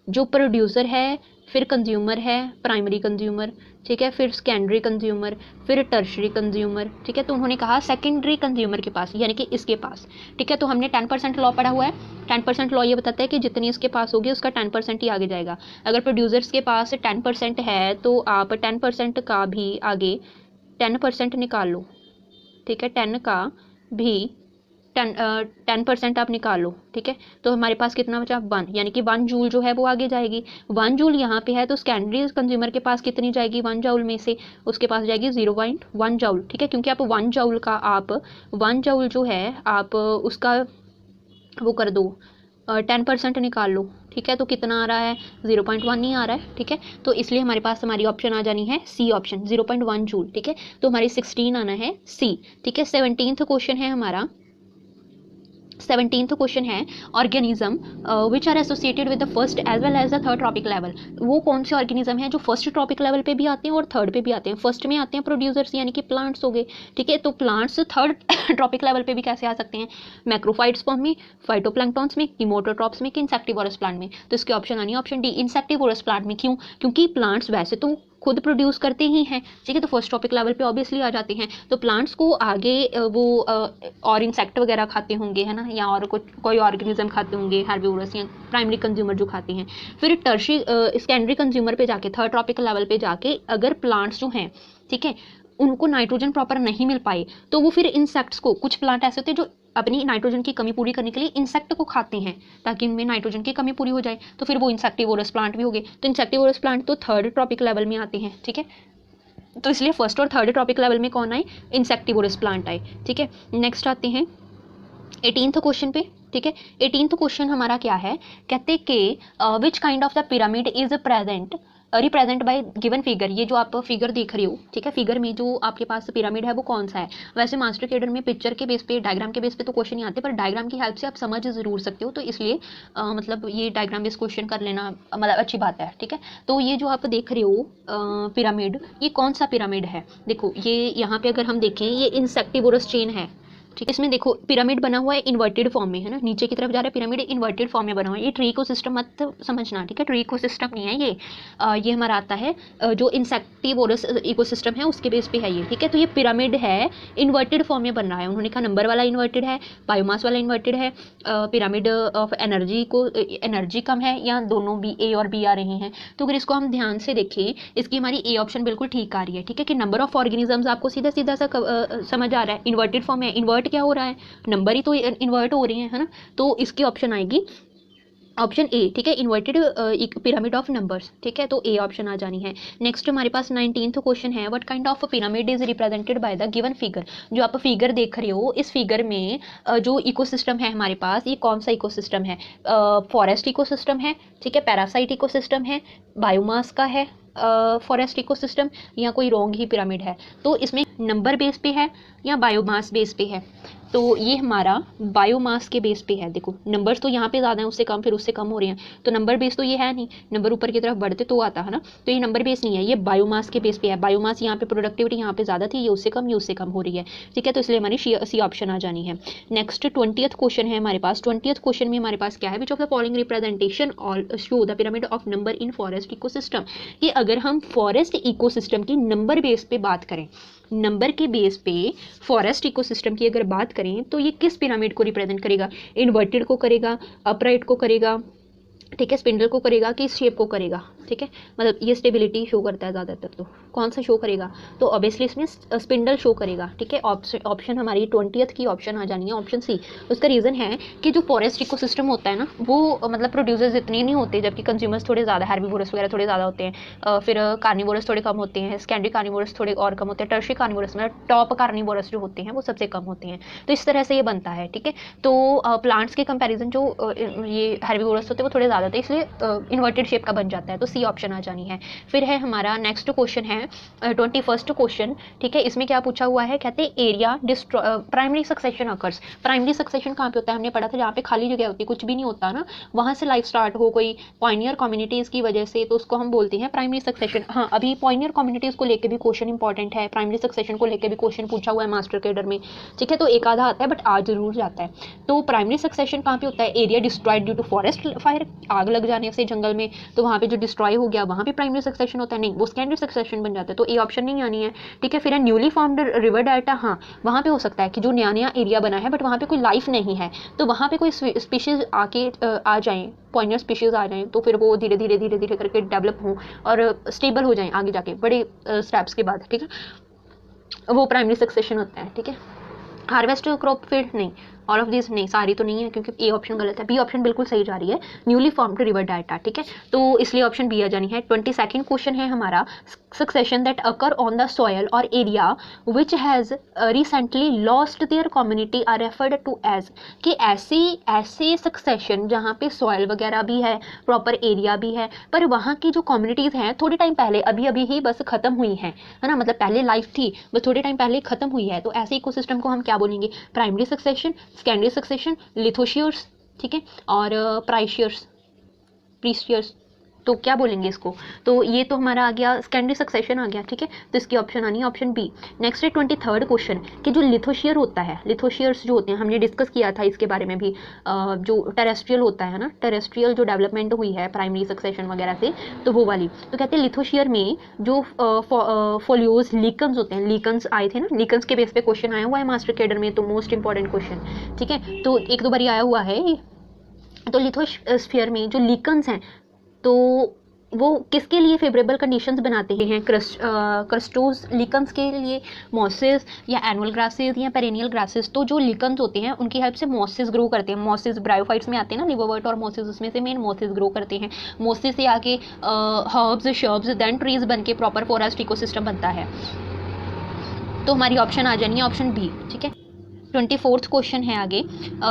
जो प्रोड्यूसर है फिर कंज्यूमर है, प्राइमरी कंज्यूमर, ठीक है, फिर सेकेंडरी कंज्यूमर, फिर टर्शरी कंज्यूमर, ठीक है। तो उन्होंने कहा सेकेंडरी कंज्यूमर के पास, यानी कि इसके पास, ठीक है। तो हमने 10% लॉ पढ़ा हुआ है। 10% लॉ ये बताता है कि जितनी इसके पास होगी उसका 10% ही आगे जाएगा। अगर प्रोड्यूसर्स के पास 10% है तो आप 10% का भी आगे 10% निकाल लो, ठीक है। 10 का भी 10% आप निकाल लो, ठीक है। तो हमारे पास कितना बचा 1, यानी कि 1 जूल जो है वो आगे जाएगी। 1 जूल यहाँ पे है तो सेकेंडरी कंज्यूमर के पास कितनी जाएगी 1 जूल में से, उसके पास जाएगी 0.1 जूल, ठीक है। क्योंकि आप 1 जूल का आप 1 जूल जो है आप उसका वो कर दो 10% निकाल लो, ठीक है। तो कितना आ रहा है 0.1 नहीं आ रहा है, ठीक है। तो इसलिए हमारे पास हमारी ऑप्शन आ जानी है सी ऑप्शन 0.1 जूल, ठीक है। तो हमारी 16 आना है सी, ठीक है। 17th क्वेश्चन है हमारा, 17th क्वेश्चन है organism which are associated with the first as well as the third trophic level. वो कौन से ऑर्गेनिज्म हैं जो फर्स्ट ट्रॉपिक लेवल पे भी आते हैं और थर्ड पे भी आते हैं। फर्स्ट में आते हैं प्रोड्यूसर्स यानी कि प्लांट्स हो गए, ठीक है। तो प्लांट्स थर्ड ट्रॉपिक लेवल पे भी कैसे आ सकते हैं, मैक्रोफाइट्स फॉर्म में, फाइटोप्लैंक्टॉन्स में, कीमोटोट्रॉप्स में कि इंसेक्टिवोरस प्लांट में। तो इसकी ऑप्शन आनी है ऑप्शन डी इंसेक्टिवोरस प्लांट में। क्यों, क्योंकि प्लांट्स वैसे तो खुद प्रोड्यूस करते ही हैं, ठीक है। तो फर्स्ट टॉपिक लेवल पे ऑब्वियसली आ जाते हैं। तो प्लांट्स को आगे वो और इंसेक्ट वगैरह खाते होंगे, है ना, या और कुछ कोई ऑर्गेनिज्म खाते होंगे, हार्बिवोरस या प्राइमरी कंज्यूमर जो खाते हैं। फिर टर्शरी सेकेंडरी कंज्यूमर पे जाके, थर्ड टॉपिक लेवल पे जाके अगर प्लांट्स जो हैं, ठीक है, उनको नाइट्रोजन प्रॉपर नहीं मिल पाए तो वो फिर इंसेक्ट्स को, कुछ प्लांट ऐसे होते हैं जो अपनी नाइट्रोजन की कमी पूरी करने के लिए इंसेक्ट को खाते हैं ताकि उनमें नाइट्रोजन की कमी पूरी हो जाए, तो फिर वो इंसेक्टिवोरस प्लांट भी हो गए। तो इंसेक्टिवोरस प्लांट तो थर्ड ट्रॉपिक लेवल में आते हैं, ठीक है। तो इसलिए फर्स्ट और थर्ड ट्रॉपिक लेवल में कौन आए, इंसेक्टिवोरस प्लांट आए, ठीक है। नेक्स्ट आते हैं 18th क्वेश्चन पे, ठीक है। 18th क्वेश्चन हमारा क्या है, कहते कि which kind of the pyramid is present represent by given figure. ये जो आप फिगर देख रहे हो, ठीक है, फिगर में जो आपके पास पिरामिड है वो कौन सा है। वैसे मास्टर केडर में पिक्चर के बेस पे, डायग्राम के बेस पे तो क्वेश्चन नहीं आते, पर डायग्राम की हेल्प से आप समझ जरूर सकते हो। तो इसलिए मतलब ये डायग्राम बेस क्वेश्चन कर लेना मतलब अच्छी बात है, ठीक है। तो ये जो आप देख रहे हो पिरामिड, ये कौन सा पिरामिड है, देखो ये यहाँ पे अगर हम देखें ये इंसेक्टिवोरस चेन है, ठीक है। इसमें देखो पिरामिड बना हुआ है इन्वर्टेड फॉर्म में, है ना, नीचे की तरफ जा रहा है पिरामिड, इन्वर्टेड फॉर्म में बना हुआ है। ये ट्री इकोसिस्टम मत समझना, ठीक है, ट्री इकोसिस्टम नहीं है ये हमारा आता है जो इंसेक्टिवोरस इकोसिस्टम है उसके बेस पे है ये, ठीक है। तो ये पिरामिड है इन्वर्टेड फॉर्म में बन रहा है। उन्होंने कहा नंबर वाला इन्वर्टेड है, बायोमास वाला इन्वर्टेड है, पिरामिड ऑफ एनर्जी को एनर्जी कम है, या दोनों भी ए और बी आ रहे हैं। तो अगर इसको हम ध्यान से देखें, इसकी हमारी ए ऑप्शन बिल्कुल ठीक आ रही है, ठीक है, कि नंबर ऑफ ऑर्गेनिजम्स आपको सीधा सीधा सा समझ आ रहा है। इन्वर्टेड फॉर्म है, इन्वर्ट क्या हो रहा है, नंबर ही तो इन्वर्ट हो रही है ना। तो इसकी ऑप्शन आएगी ऑप्शन ए, ठीक है, इन्वर्टेड पिरामिड ऑफ नंबर्स, ठीक है। तो ए ऑप्शन आ जानी है। नेक्स्ट हमारे पास 19th क्वेश्चन है, what kind of pyramid is represented by the given figure. जो आप फिगर देख रहे हो, इस फिगर में जो इकोसिस्टम है हमारे पास, ये कौन सा इकोसिस्टम है, फॉरेस्ट इकोसिस्टम है, ठीक है, पैरासाइट इकोसिस्टम है, बायोमास का है फॉरेस्ट इकोसिस्टम, या कोई रॉन्ग ही पिरामिड है। तो इसमें नंबर बेस पे है या बायोमास बेस पे है, तो ये हमारा बायोमास के बेस पे है। देखो नंबर्स तो यहाँ पे ज़्यादा हैं, उससे कम, फिर उससे कम हो रहे हैं, तो नंबर बेस तो ये है नहीं, नंबर ऊपर की तरफ बढ़ते तो आता है ना। तो ये नंबर बेस नहीं है, ये बायोमास के बेस पे है। बायोमास यहाँ पे प्रोडक्टिविटी यहाँ पे ज़्यादा थी, ये उससे कम हो रही है, ठीक है। तो इसलिए हमारी सी ऑप्शन आ जानी है। नेक्स्ट 20th क्वेश्चन है हमारे पास। 20th क्वेश्चन में हमारे पास क्या है, which of the following representation all show the pyramid of number in forest ecosystem. कि अगर हम फॉरेस्ट इकोसिस्टम की नंबर बेस पे बात करें, नंबर के बेस पे फॉरेस्ट इकोसिस्टम की अगर बात करें, तो ये किस पिरामिड को रिप्रेजेंट करेगा, इन्वर्टेड को करेगा, अपराइट को करेगा, ठीक है, स्पिंडल को करेगा कि इस शेप को करेगा, ठीक है। मतलब ये स्टेबिलिटी शो करता है ज़्यादातर, तो कौन सा शो करेगा, तो ऑब्वियसली इसमें स्पिंडल शो करेगा, ठीक है। ऑप्शन हमारी 20th की ऑप्शन आ जानी है ऑप्शन सी। उसका रीज़न है कि जो फॉरेस्ट इकोसिस्टम होता है ना, वो मतलब प्रोड्यूसर्स इतने नहीं होते, जबकि कंज्यूमर्स थोड़े ज़्यादा, हेर्बिवोरस वगैरह थोड़े ज़्यादा होते हैं, फिर कार्निवोरस थोड़े कम होते हैं, सेकेंडरी कार्निवोरस थोड़े और कम होते हैं, टर्शियरी कार्निवोरस मतलब टॉप कार्निवोरस जो होते हैं वो सबसे कम होते हैं। तो इस तरह से ये बनता है, ठीक है। तो प्लांट्स के कंपेरिजन जो ये हेर्बिवोरस होते हैं वो थोड़े ज़्यादा होते हैं, इसलिए इन्वर्टेड शेप का बन जाता है। तो सी ऑप्शन आ जानी है। फिर है हमारा नेक्स्ट क्वेश्चन है हैं 21st क्वेश्चन, ठीक है। इसमें क्या पूछा हुआ है, कहते हैं area primary succession occurs. Primary succession कहाँ पे होता है, हमने पढ़ा था जहाँ पे खाली जगह होती है, कुछ भी नहीं होता ना, वहाँ से लाइफ स्टार्ट हो कोई पॉइनियर कम्युनिटीज़ की वजह से, तो उसको हम बोलते हैं प्राइमरी सक्सेशन। हाँ, अभी पॉइनियर कम्युनिटीज़ को लेकर भी क्वेश्चन इंपॉर्टेंट है, प्राइमरी सक्सेशन को लेकर भी क्वेश्चन पूछा हुआ है मास्टर कैडर में, ठीक है। तो एक आधा आता है बट आज जरूर जाता है। तो प्राइमरी सक्सेशन कहाँ पे होता है, area destroyed due to forest fire, आग लग जाने से जंगल में, तो वहाँ पे जो डिस्ट्रॉय हो गया वहाँ पे प्राइमरी सक्सेशन होता है, नहीं वो सेकेंडरी सक्सेशन बन जाता है, तो ए ऑप्शन नहीं आनी है, ठीक है। फिर न्यूली फॉर्म्ड रिवर डेल्टा, हाँ वहाँ पे हो सकता है कि जो नया नया एरिया बना है बट वहाँ पे कोई लाइफ नहीं है, तो वहाँ पे कोई स्पीशीज आके आ जाएं, पॉइनियर स्पीशीज आ जाएं, तो फिर वो धीरे धीरे धीरे धीरे करके डेवलप हों और स्टेबल हो जाएं आगे जाके बड़े स्टेप्स के बाद, ठीक है, वो प्राइमरी सक्सेशन होता है, ठीक है। हार्वेस्ट क्रॉप फील्ड नहीं, ऑल ऑफ दिस नहीं, सारी तो नहीं है क्योंकि ए ऑप्शन गलत है, बी ऑप्शन बिल्कुल सही जा रही है, न्यूली फॉर्म्ड रिवर डेल्टा, ठीक है। तो इसलिए ऑप्शन बी आ जानी है। 22nd क्वेश्चन है हमारा, succession that occur on the soil or area which has recently lost their community are referred to as, कि ऐसे सक्सेशन जहाँ पे सॉयल वगैरह भी है, प्रॉपर एरिया भी है, पर वहाँ की जो कम्युनिटीज़ हैं थोड़े टाइम पहले अभी अभी ही बस ख़त्म हुई हैं, है ना, मतलब पहले लाइफ थी बस थोड़े टाइम पहले ख़त्म हुई है, तो ऐसे इकोसिस्टम को हम क्या बोलेंगे, प्राइमरी सक्सेशन, सेकेंडरी सक्सेशन, लिथोशियर्स, ठीक है, और प्रीशियर्स, तो क्या बोलेंगे इसको, तो ये तो हमारा आ गया सेकेंडरी सक्सेशन आ गया, ठीक है। तो इसकी ऑप्शन आनी है ऑप्शन बी। नेक्स्ट है 23rd क्वेश्चन कि जो लिथोशियर होता है, लिथोशियर्स जो होते हैं हमने डिस्कस किया था इसके बारे में भी, जो टेरेस्ट्रियल होता है ना, टेरेस्ट्रियल जो डेवलपमेंट हुई है प्राइमरी सक्सेशन वगैरह से, तो वो वाली, तो कहते हैं लिथोशियर में जो फोलियोज लीकन्स होते हैं, लीकन्स आए थे ना, लीकन्स के बेस पे क्वेश्चन आया हुआ है मास्टर कैडर में, तो मोस्ट इंपॉर्टेंट क्वेश्चन, ठीक है, तो एक दो बार आया हुआ है। तो लिथोस्फीयर में जो लीकन्स हैं तो वो किसके लिए फेवरेबल कंडीशंस बनाते हैं, क्रस्टोज लीकन्स के लिए, मॉसेस या एनुअल ग्रासेस या पेरेनियल ग्रासेस, तो जो लीकन्स होते हैं उनकी हेल्प से मॉसेस ग्रो करते हैं, मॉसेस ब्रायोफाइट्स में आते हैं ना, लिवरवर्ट और मॉसेस, उसमें से मेन मॉसेस ग्रो करते हैं, मॉसेस से आके हर्ब्स, शर्ब्स, देन ट्रीज बन के प्रॉपर फॉरेस्ट इकोसिस्टम बनता है, तो हमारी ऑप्शन आ जानी है ऑप्शन बी, ठीक है। 24th क्वेश्चन है आगे,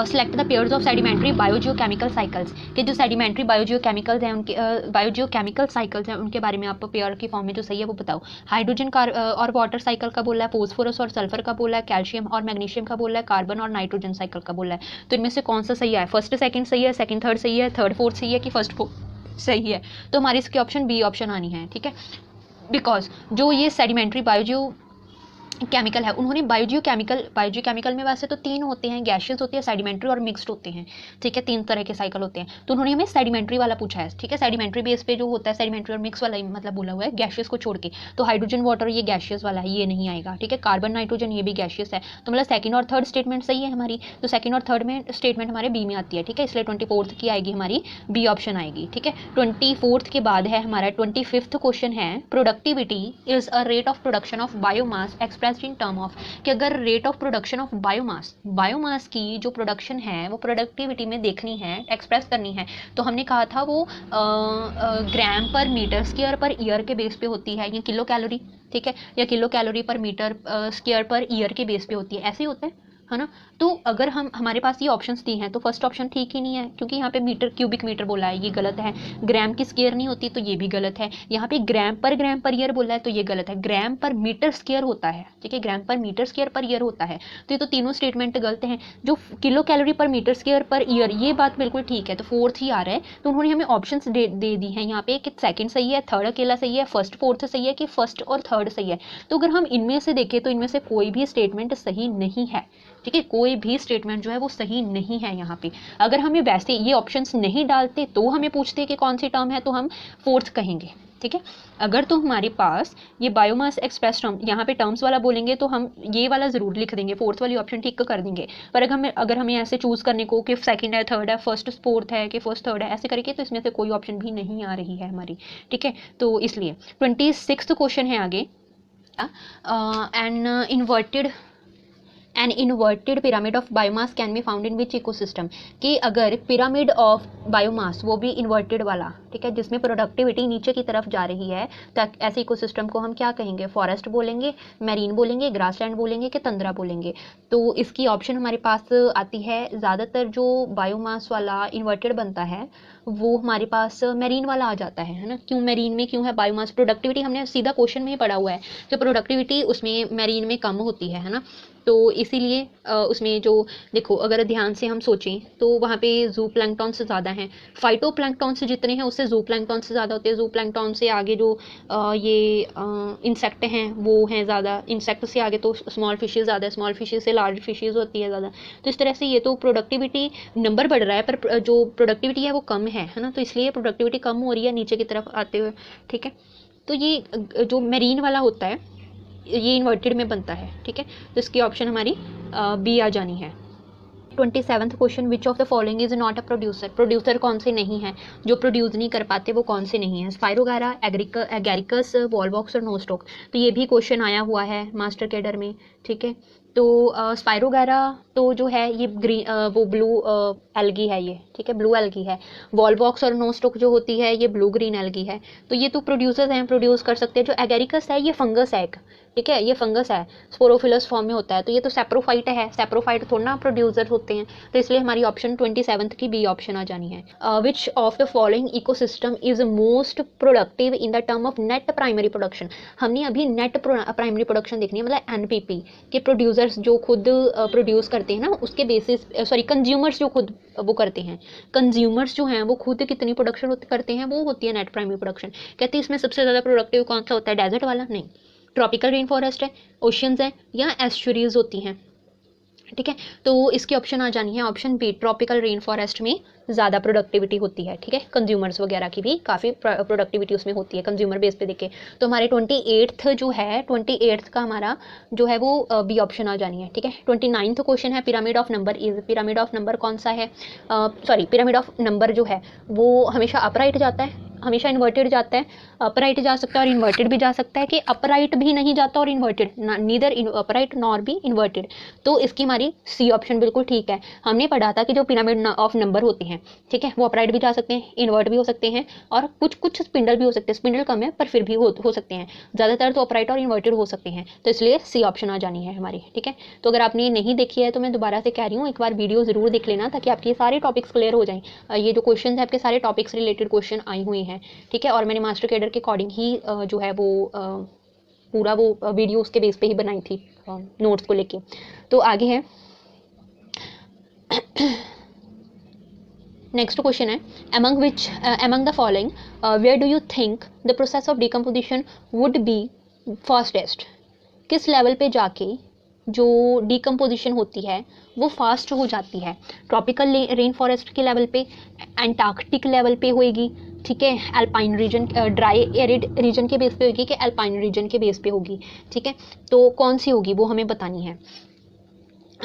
select the pairs of sedimentary biogeochemical cycles, कि जो सेडिमेंट्री बायोजियोकेमिकल्स हैं उनके बायोजियोकेमिकल साइकिल्स हैं उनके बारे में आप पेयर की फॉर्म में जो सही है वो बताओ। हाइड्रोजन और वाटर साइकिल का बोला है, फोस्फोरस और सल्फर का बोला है, कैल्शियम और मैग्नीशियम का बोला है, कार्बन और नाइट्रोजन साइकिल का बोला है, तो इनमें से कौन सा सही है, फर्स्ट सेकंड सही है, सेकंड थर्ड सही है, थर्ड फोर्थ सही है कि फर्स्ट फोर्थ सही है, तो हमारी इसकी ऑप्शन बी ऑप्शन आनी है, ठीक है। बिकॉज जो ये सेडिमेंट्री बायोजियो केमिकल है, उन्होंने बायोजियोकेमिकल में वैसे तो 3 होते हैं, गैशियस होती है, सेडिमेंट्री और मिक्स्ड होते हैं, ठीक है, 3 तरह के साइकिल होते हैं, तो उन्होंने हमें सेडिमेंट्री वाला पूछा है, ठीक है, सेडिमेंट्री बेस पे जो होता है, सेडिमेंट्री और मिक्स वाला मतलब बोला हुआ है, गैशियस को छोड़ के, तो हाइड्रोजन वाटर ये गैशियस वाला है, ये नहीं आएगा, ठीक है, कार्बन नाइट्रोजन ये भी गैशियस है, तो मतलब सेकंड और थर्ड स्टेटमेंट सही है हमारी, तो सेकंड और थर्ड में स्टेटमेंट हमारे बी में आती है, ठीक है, इसलिए 24th की आएगी हमारी बी ऑप्शन आएगी, ठीक है। 24th के बाद है हमारा 25th क्वेश्चन है, productivity is a rate of production of biomass expressed in term of, कि अगर rate of production of biomass की जो प्रोडक्शन है वो प्रोडक्टिविटी में देखनी है, एक्सप्रेस करनी है, तो हमने कहा था वो ग्राम पर मीटर स्क्वायर पर ईयर के बेस पे होती है, या किलो कैलोरी, ठीक है, या किलो कैलोरी पर मीटर स्क्वायर पर ईयर के बेस पे होती है, ऐसे ही होता है ना। तो अगर हमारे पास ये ऑप्शंस दी हैं तो फर्स्ट ऑप्शन ठीक ही नहीं है, क्योंकि यहाँ पे मीटर क्यूबिक मीटर बोला है, ये गलत है, ग्राम की स्क्वायर नहीं होती तो ये भी गलत है, यहाँ पे ग्राम पर ईयर बोला है तो ये गलत है, ग्राम पर मीटर स्क्वायर होता है, ठीक है, ग्राम पर मीटर स्क्वायर पर ईयर होता है, तो ये तो तीनों स्टेटमेंट गलत हैं। जो किलो कैलोरी पर मीटर स्क्वायर पर ईयर ये बात बिल्कुल ठीक है, तो फोर्थ ही आ रहा है, तो उन्होंने हमें ऑप्शन दे दी हैं यहाँ पे कि सेकंड सही है, थर्ड अकेला सही है, फर्स्ट फोर्थ सही है कि फर्स्ट और थर्ड सही है, तो अगर हम इनमें से देखें तो इनमें से कोई भी स्टेटमेंट सही नहीं है, ठीक है, कोई भी स्टेटमेंट जो है वो सही नहीं है यहाँ पे। अगर हमें वैसे ये ऑप्शंस नहीं डालते तो हमें पूछते कि कौन सी टर्म है, तो हम फोर्थ कहेंगे, ठीक है। अगर तो हमारे पास ये बायोमास एक्सप्रेस टर्म यहाँ पे टर्म्स वाला बोलेंगे तो हम ये वाला ज़रूर लिख देंगे, फोर्थ वाली ऑप्शन ठीक कर देंगे, पर अगर हमें ऐसे चूज़ करने को कि सेकंड है, थर्ड है, फर्स्ट फोर्थ है कि फर्स्ट थर्ड है, ऐसे करके तो इसमें से कोई ऑप्शन भी नहीं आ रही है हमारी, ठीक है। तो इसलिए 26th क्वेश्चन है आगे, an an inverted pyramid of biomass can be found in which ecosystem, कि अगर पिरामिड ऑफ बायोमास वो भी इन्वर्टेड वाला, ठीक है, जिसमें प्रोडक्टिविटी नीचे की तरफ जा रही है, तो ऐसे इकोसिस्टम को हम क्या कहेंगे, फॉरेस्ट बोलेंगे, मैरीन बोलेंगे, ग्रासलैंड बोलेंगे कि तंद्रा बोलेंगे। तो इसकी ऑप्शन हमारे पास आती है, ज़्यादातर जो बायोमास वाला इन्वर्टेड बनता है वो हमारे पास मैरीन वाला आ जाता है ना। क्यों मैरीन में क्यों है बायोमास, प्रोडक्टिविटी हमने सीधा क्वेश्चन में ही पढ़ा हुआ है कि प्रोडक्टिविटी उसमें मैरीन में कम होती है ना। तो इसीलिए उसमें जो देखो, अगर ध्यान से हम सोचें तो वहाँ पे जू प्लैंकटॉन से ज़्यादा हैं, फाइटो प्लैंकटॉन से जितने हैं उससे जू प्लैंकटॉन से ज़्यादा होते हैं। जू प्लैंकटॉन से आगे जो ये इंसेक्ट हैं वो हैं ज़्यादा, इंसेक्ट से आगे तो स्मॉल फिशेज़ ज़्यादा है, स्मॉल फिशेज़ से लार्ज फिशेज़ होती है ज़्यादा। तो इस तरह से ये तो प्रोडक्टिविटी नंबर बढ़ रहा है पर जो प्रोडक्टिविटी है वो कम है ना। तो इसलिए प्रोडक्टिविटी कम हो रही है नीचे की तरफ आते हुए, ठीक है। तो ये जो मेरीन वाला होता है ये इन्वर्टेड में बनता है, ठीक है। तो इसकी ऑप्शन हमारी बी आ जानी है। 27th question, which of the following is not a producer, producer कौन से नहीं है, जो प्रोड्यूस नहीं कर पाते वो कौन से नहीं है, स्पायरोगारा, एगैरिकस, वॉलबॉक्स और नोस्टॉक। तो ये भी क्वेश्चन आया हुआ है मास्टर कैडर में, ठीक है। तो स्पायरोगारा तो जो है ये ग्रीन वो ब्लू एल्गी है ये, ठीक है, ब्लू एल्गी है। वॉलबॉक्स और नोस्टॉक जो होती है ये ब्लू ग्रीन एल्गी है। तो ये तो प्रोड्यूसर्स हैं, प्रोड्यूस कर सकते हैं। जो एगैरिकस है ये फंगस है एक, ठीक है, ये फंगस है, स्पोरोफिलस फॉर्म में होता है। तो ये तो सैप्रोफाइट है, सैप्रोफाइट थोड़ा ना प्रोड्यूसर होते हैं। तो इसलिए हमारी ऑप्शन 27th की बी ऑप्शन आ जानी है। Which of the following ecosystem is most productive in the term of net primary production. हमने अभी नेट प्राइमरी प्रोडक्शन देखनी है, मतलब एनपीपी के प्रोड्यूसर्स जो खुद प्रोड्यूस करते हैं ना उसके बेसिस, सॉरी कंज्यूमर्स जो खुद वो करते हैं, कंज्यूमर्स जो हैं वो खुद कितनी प्रोडक्शन करते हैं वो होती है नेट प्राइमरी प्रोडक्शन। कहते हैं इसमें सबसे ज़्यादा प्रोडक्टिव कौन सा होता है, डेजर्ट वाला? नहीं, ट्रॉपिकल रेन फॉरेस्ट है, ओशियंस है या एस्चुरीज होती हैं, ठीक है। तो इसकी ऑप्शन आ जानी है option B, tropical rain forest में ज़्यादा प्रोडक्टिविटी होती है, ठीक है। कंज्यूमर्स वगैरह की भी काफ़ी प्रोडक्टिविटी उसमें होती है कंज्यूमर बेस पे देखे। तो हमारे 28th जो है, 28th का हमारा जो है वो बी ऑप्शन आ जानी है, ठीक है। 29th क्वेश्चन है, pyramid of number is, pyramid of number कौन सा है, सॉरी पिरामिड ऑफ नंबर जो है वो हमेशा अपराइट जाता है, हमेशा इन्वर्टेड जाता है, अपराइट जा सकता है और इन्वर्टेड भी जा सकता है, कि अपराइट भी नहीं जाता और इन्वर्टेड, नीदर अपराइट नॉर भी इन्वर्टेड। तो इसकी हमारी सी ऑप्शन बिल्कुल ठीक है। हमने पढ़ा था कि जो पिरामिड ऑफ नंबर होते हैं, ठीक है, वो अपराइट भी जा सकते हैं, इन्वर्ट भी हो सकते हैं और कुछ स्पिंडल भी हो सकते हैं। स्पिंडल कम है पर फिर भी हो सकते हैं, ज़्यादातर तो अपराइट और इन्वर्टेड हो सकते हैं। तो इसलिए सी ऑप्शन आ जानी है हमारी, ठीक है। तो अगर आपने नहीं देखी है तो मैं दोबारा से कह रही हूँ, एक बार वीडियो ज़रूर देख लेना ताकि आपके सारे टॉपिक्स क्लियर हो जाएँ। ये जो क्वेश्चन है आपके सारे टॉपिक्स रिलेटेड क्वेश्चन आई हुई हैं, ठीक है। और मैंने मास्टर कैडर के अकॉर्डिंग ही जो है वो पूरा वो वीडियो उसके बेस पे ही बनाई थी नोट्स को लेके। तो आगे है नेक्स्ट क्वेश्चन है, among the following where do you think the process of decomposition would be fastest. किस लेवल पे जाके जो डिकम्पोजिशन होती है वो फास्ट हो जाती है, ट्रॉपिकल रेन फॉरेस्ट के लेवल पे, एंटार्क्टिक लेवल पे होएगी, ठीक है, alpine region dry arid region के बेस पे होगी कि अल्पाइन रीजन के बेस पे होगी, ठीक है। तो कौन सी होगी वो हमें बतानी है।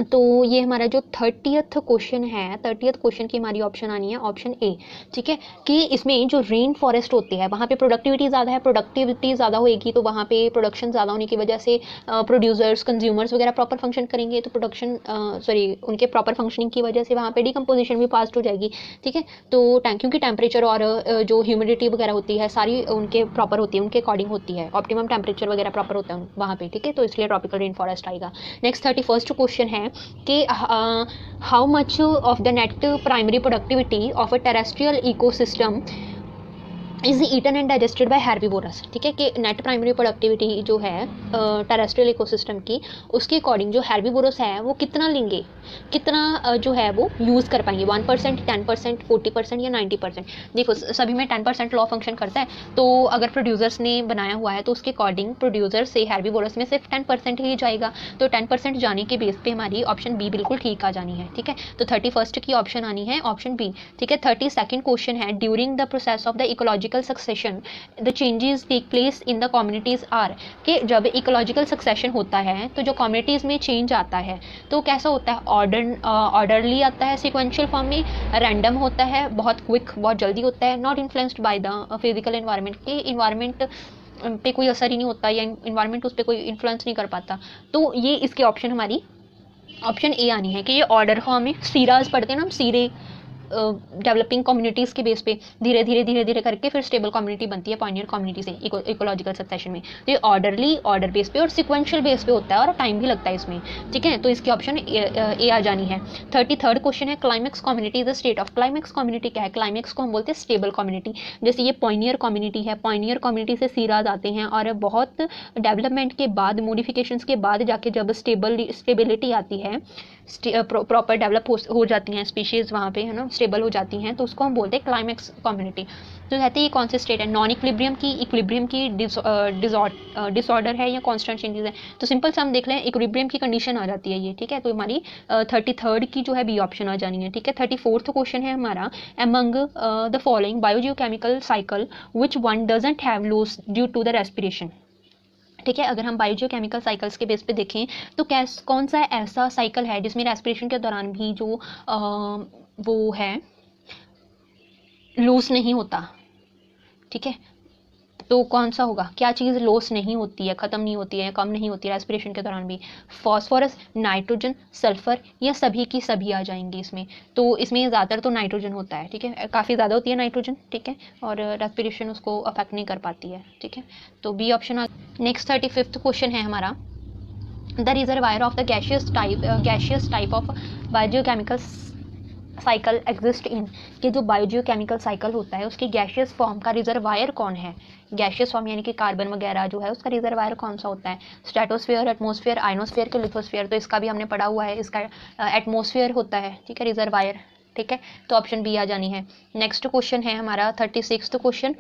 तो ये हमारा जो 30th क्वेश्चन है, 30th क्वेश्चन की हमारी ऑप्शन आनी है ऑप्शन ए, ठीक है। कि इसमें जो रेन फॉरेस्ट होते हैं वहाँ पे प्रोडक्टिविटी ज़्यादा है, प्रोडक्टिविटी ज़्यादा होएगी तो वहाँ पे प्रोडक्शन ज़्यादा होने की वजह से प्रोड्यूसर्स कंज्यूमर्स वगैरह प्रॉपर फंक्शन करेंगे, तो प्रोडक्शन सॉरी उनके प्रॉपर फंक्शनिंग की वजह से वहाँ पे डिकम्पोजिशन भी फास्ट हो जाएगी, ठीक है। तो क्योंकि टेम्परेचर और जो ह्यूमिडिटी वगैरह होती है सारी उनके प्रॉपर होती है, उनके अकॉर्डिंग होती है, ऑप्टिमम टेम्परेचर वगैरह प्रॉपर होता है वहाँ पे, ठीक है। तो इसलिए ट्रॉपिकल रेन फॉरेस्ट आएगा। नेक्स्ट 31st क्वेश्चन है कि how much of the net primary productivity of a terrestrial ecosystem is eaten and digested by herbivores, ठीक है। कि नेट प्राइमरी प्रोडक्टिविटी जो है टेरेस्ट्रियल इकोसिस्टम की उसके अकॉर्डिंग जो हेर्बिवोरस है वो कितना लेंगे, कितना जो है वो यूज़ कर पाएंगे, 1%, 10%, 40% या 90%। देखो सभी में 10% लॉ फंक्शन करता है, तो अगर प्रोड्यूसर्स ने बनाया हुआ है तो उसके अकॉर्डिंग प्रोड्यूसर से हेर्बिवोरस में सिर्फ 10% ही जाएगा। तो 10% जाने के बेस पे हमारी ऑप्शन बी बिल्कुल ठीक आ जानी है, ठीक है। तो 31st की ऑप्शन आनी है ऑप्शन बी, ठीक है। 32nd क्वेश्चन है, during the process of the ecological succession the changes take place in the communities are, कि जब इकोलॉजिकल सक्सेशन होता है तो जो कम्युनिटीज में चेंज आता है तो कैसा होता है, ऑर्डरली आता है, सिक्वेंशियल फॉर्म में, रैंडम होता है, बहुत क्विक, बहुत जल्दी होता है, not influenced by the physical environment, के इन्वायरमेंट पे कोई असर ही नहीं होता या इन्वायरमेंट उस पर कोई इन्फ्लुएंस नहीं कर पाता। तो ये इसके ऑप्शन हमारी ऑप्शन ए आनी है कि ये ऑर्डर फॉर्म में सीराज पढ़ते हैं ना हम, सीरे डेवलपिंग कम्युनिटीज़ के बेस पे धीरे धीरे करके फिर स्टेबल कम्युनिटी बनती है पॉइनियर कम्युनिटी से इकोलॉजिकल सक्सेशन में। तो ये ऑर्डरली ऑर्डर बेस पे और सिक्वेंशियल बेस पे होता है और टाइम भी लगता है इसमें, ठीक है। तो इसकी ऑप्शन ए आ जानी है। 33rd क्वेश्चन है, climax community is the state of. Climax community क्या है? क्लाइमेक्स को हम बोलते हैं स्टेबल कम्युनिटी। जैसे ये पॉइनियर कम्युनिटी है, पॉइनियर कम्युनिटी से सीराज आते हैं और बहुत डेवलपमेंट के बाद, मॉडिफिकेशंस के बाद जाके जब स्टेबिलिटी आती है, प्रॉपर डेवलप हो जाती हैं स्पीशीज़ वहाँ पे, है ना, स्टेबल हो जाती हैं, तो उसको हम बोलते हैं क्लाइमेक्स कम्युनिटी। तो कहते हैं ये कौन से स्टेट है? नॉन इक्विलिब्रियम की, इक्विलिब्रियम की, डिसऑर्डर है या कांस्टेंट चेंजेस है? तो सिंपल से हम देख लें, इक्विलिब्रियम की कंडीशन आ जाती है ये, ठीक है। तो हमारी 33rd की जो है बी ऑप्शन आ जानी है, ठीक है। 34th क्वेश्चन है हमारा, among the following biogeochemical cycle which one doesn't have loss due to the respiration, ठीक है। अगर हम बायोजियोकेमिकल साइकिल्स के बेस पे देखें तो कौन सा ऐसा साइकिल है जिसमें रेस्पिरेशन के दौरान भी जो वो है लूज नहीं होता, ठीक है। तो कौन सा होगा? क्या चीज़ लॉस नहीं होती है, ख़त्म नहीं होती है, कम नहीं होती है रेस्पिरेशन के दौरान भी? फॉस्फोरस, नाइट्रोजन, सल्फर या सभी की सभी आ जाएंगी इसमें। तो इसमें ज़्यादातर तो नाइट्रोजन होता है, ठीक है, काफ़ी ज़्यादा होती है नाइट्रोजन, ठीक है, और रेस्पिरेशन उसको अफेक्ट नहीं कर पाती है, ठीक है। तो B option. Next 35th question है हमारा, the reservoir of the gaseous type of biogeochemical cycle exist in, कि जो बायोजियोकेमिकल साइकिल होता है उसकी गैशियस फॉर्म का रिजर्वायर कौन है? गैशियस फॉर्म यानी कि कार्बन वगैरह जो है उसका रिजर्वायर कौन सा होता है? स्ट्रेटोस्फीयर, एटमॉस्फेयर, आयनोस्फेयर के लिथोस्फेयर? तो इसका भी हमने पढ़ा हुआ है, इसका एटमॉस्फेयर होता है, ठीक है, रिजर्वायर, ठीक है। तो ऑप्शन बी आ जानी है। नेक्स्ट क्वेश्चन है हमारा 36th question,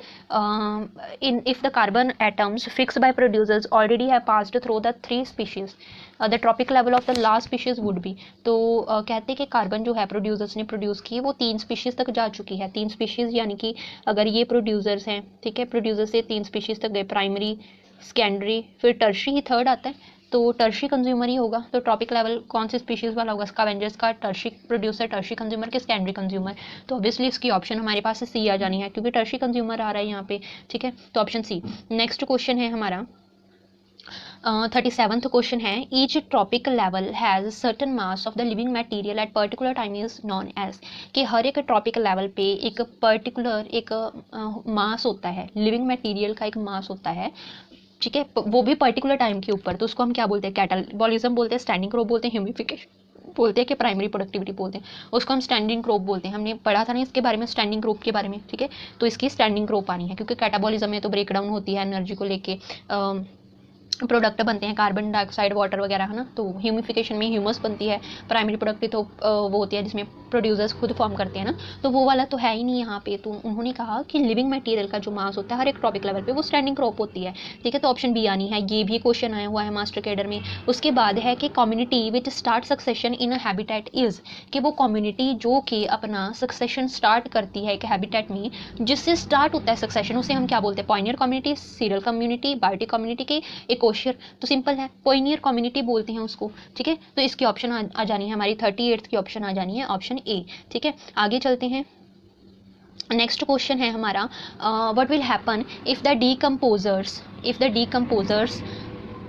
in if the carbon atoms fix by producers already have passed through the 3 species, the trophic level of the last species would be. तो कहते हैं कि कार्बन जो है प्रोड्यूसर्स ने प्रोड्यूस की वो 3 स्पीशीज तक जा चुकी है। 3 स्पीशीज यानी कि अगर ये प्रोड्यूसर्स हैं, ठीक है, प्रोड्यूसर से 3 स्पीशीज तक गए, प्राइमरी, सेकेंडरी, फिर टर्शरी ही थर्ड आता है, तो टर्शी कंज्यूमर ही होगा। तो ट्रॉपिक लेवल कौन से स्पीशीज़ वाला होगा? स्कैवेंजर्स का, टर्शी प्रोड्यूसर, टर्शी कंज्यूमर के, सेकेंडरी कंज्यूमर? तो ऑब्वियसली इसकी ऑप्शन हमारे पास सी आ जानी है क्योंकि टर्शी कंज्यूमर आ रहा है यहाँ पे, ठीक है। तो ऑप्शन सी। नेक्स्ट क्वेश्चन है हमारा 37th क्वेश्चन है, each trophic level has certain mass of the living material at particular time is known as, कि हर एक ट्रॉपिक लेवल पे एक पर्टिकुलर एक मास होता है, लिविंग मटेरियल का एक मास होता है, ठीक है, वो भी पर्टिकुलर टाइम के ऊपर। तो उसको हम क्या बोलते हैं? कैटाबॉलिज्म बोलते हैं, स्टैंडिंग क्रोप बोलते हैं, ह्यूमिफिकेशन बोलते हैं, कि प्राइमरी प्रोडक्टिविटी बोलते हैं, उसको हम स्टैंडिंग क्रोप बोलते हैं। हमने पढ़ा था ना इसके बारे में, स्टैंडिंग क्रोप के बारे में, ठीक है। तो इसकी स्टैंडिंग क्रोप आनी है क्योंकि कैटाबॉलिज्म में तो ब्रेकडाउन होती है एनर्जी को लेके, प्रोडक्ट बनते हैं कार्बन डाइऑक्साइड, वाटर वगैरह, है ना। तो ह्यूमिफिकेशन में ह्यूमस बनती है, प्राइमरी प्रोडक्ट तो वो होती है जिसमें प्रोड्यूसर्स खुद फॉर्म करते हैं ना, तो वो वाला तो है ही नहीं यहाँ पे। तो उन्होंने कहा कि लिविंग मटेरियल का जो मास होता है हर एक ट्रॉपिक लेवल पे वो स्टैंडिंग क्रॉप होती है, ठीक है। तो ऑप्शन बी आनी है। ये भी क्वेश्चन आया हुआ है मास्टर कैडर में। उसके बाद है कि community which start succession in a habitat is, कि वो कम्युनिटी जो कि अपना सक्सेशन स्टार्ट करती है एक हैबिटेट में, जिससे स्टार्ट होता है सक्सेशन, उसे हम क्या बोलते हैं? Pioneer community, serial community, biotic community की, इकोशियर। तो सिंपल है, पॉइनियर कम्युनिटी बोलते हैं उसको, ठीक है। तो इसकी ऑप्शन आ जानी है हमारी 38th की ऑप्शन आ जानी है ऑप्शन ए, ठीक है। आगे चलते हैं। नेक्स्ट क्वेश्चन है हमारा, what will happen if the decomposers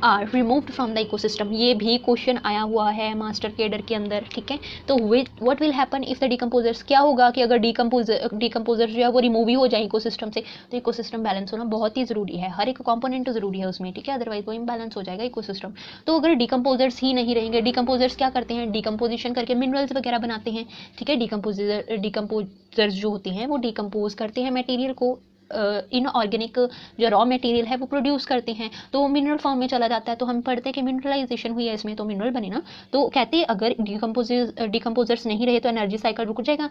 are removed from the ecosystem. ये भी क्वेश्चन आया हुआ है मास्टर केडर के अंदर, ठीक है। तो what will happen if the decomposers, क्या होगा कि अगर डीकम्पोजर जो है वो रिमूव ही हो जाए इकोसिस्टम से, तो इकोसिस्टम बैलेंस होना बहुत ही ज़रूरी है, हर एक कंपोनेंट ज़रूरी है उसमें, ठीक है, अदरवाइज वो इम्बैलेंस हो जाएगा इकोसिस्टम। तो अगर डीकम्पोजर्स ही नहीं रहेंगे, डीकम्पोजर्स क्या करते हैं? डीकम्पोजिशन करके मिनरल्स वगैरह बनाते हैं, ठीक है। डीकम्पोजर्स जो होते हैं वो डीकम्पोज करते हैं मटेरियल को, इनऑर्गेनिक जो रॉ मटेरियल है वो प्रोड्यूस करते हैं, तो मिनरल फॉर्म में चला जाता है। तो हम पढ़ते हैं कि मिनरलाइजेशन हुई है इसमें, तो मिनरल बने ना। तो कहते हैं अगर डीकम्पोजर्स नहीं रहे तो एनर्जी साइकिल रुक जाएगा।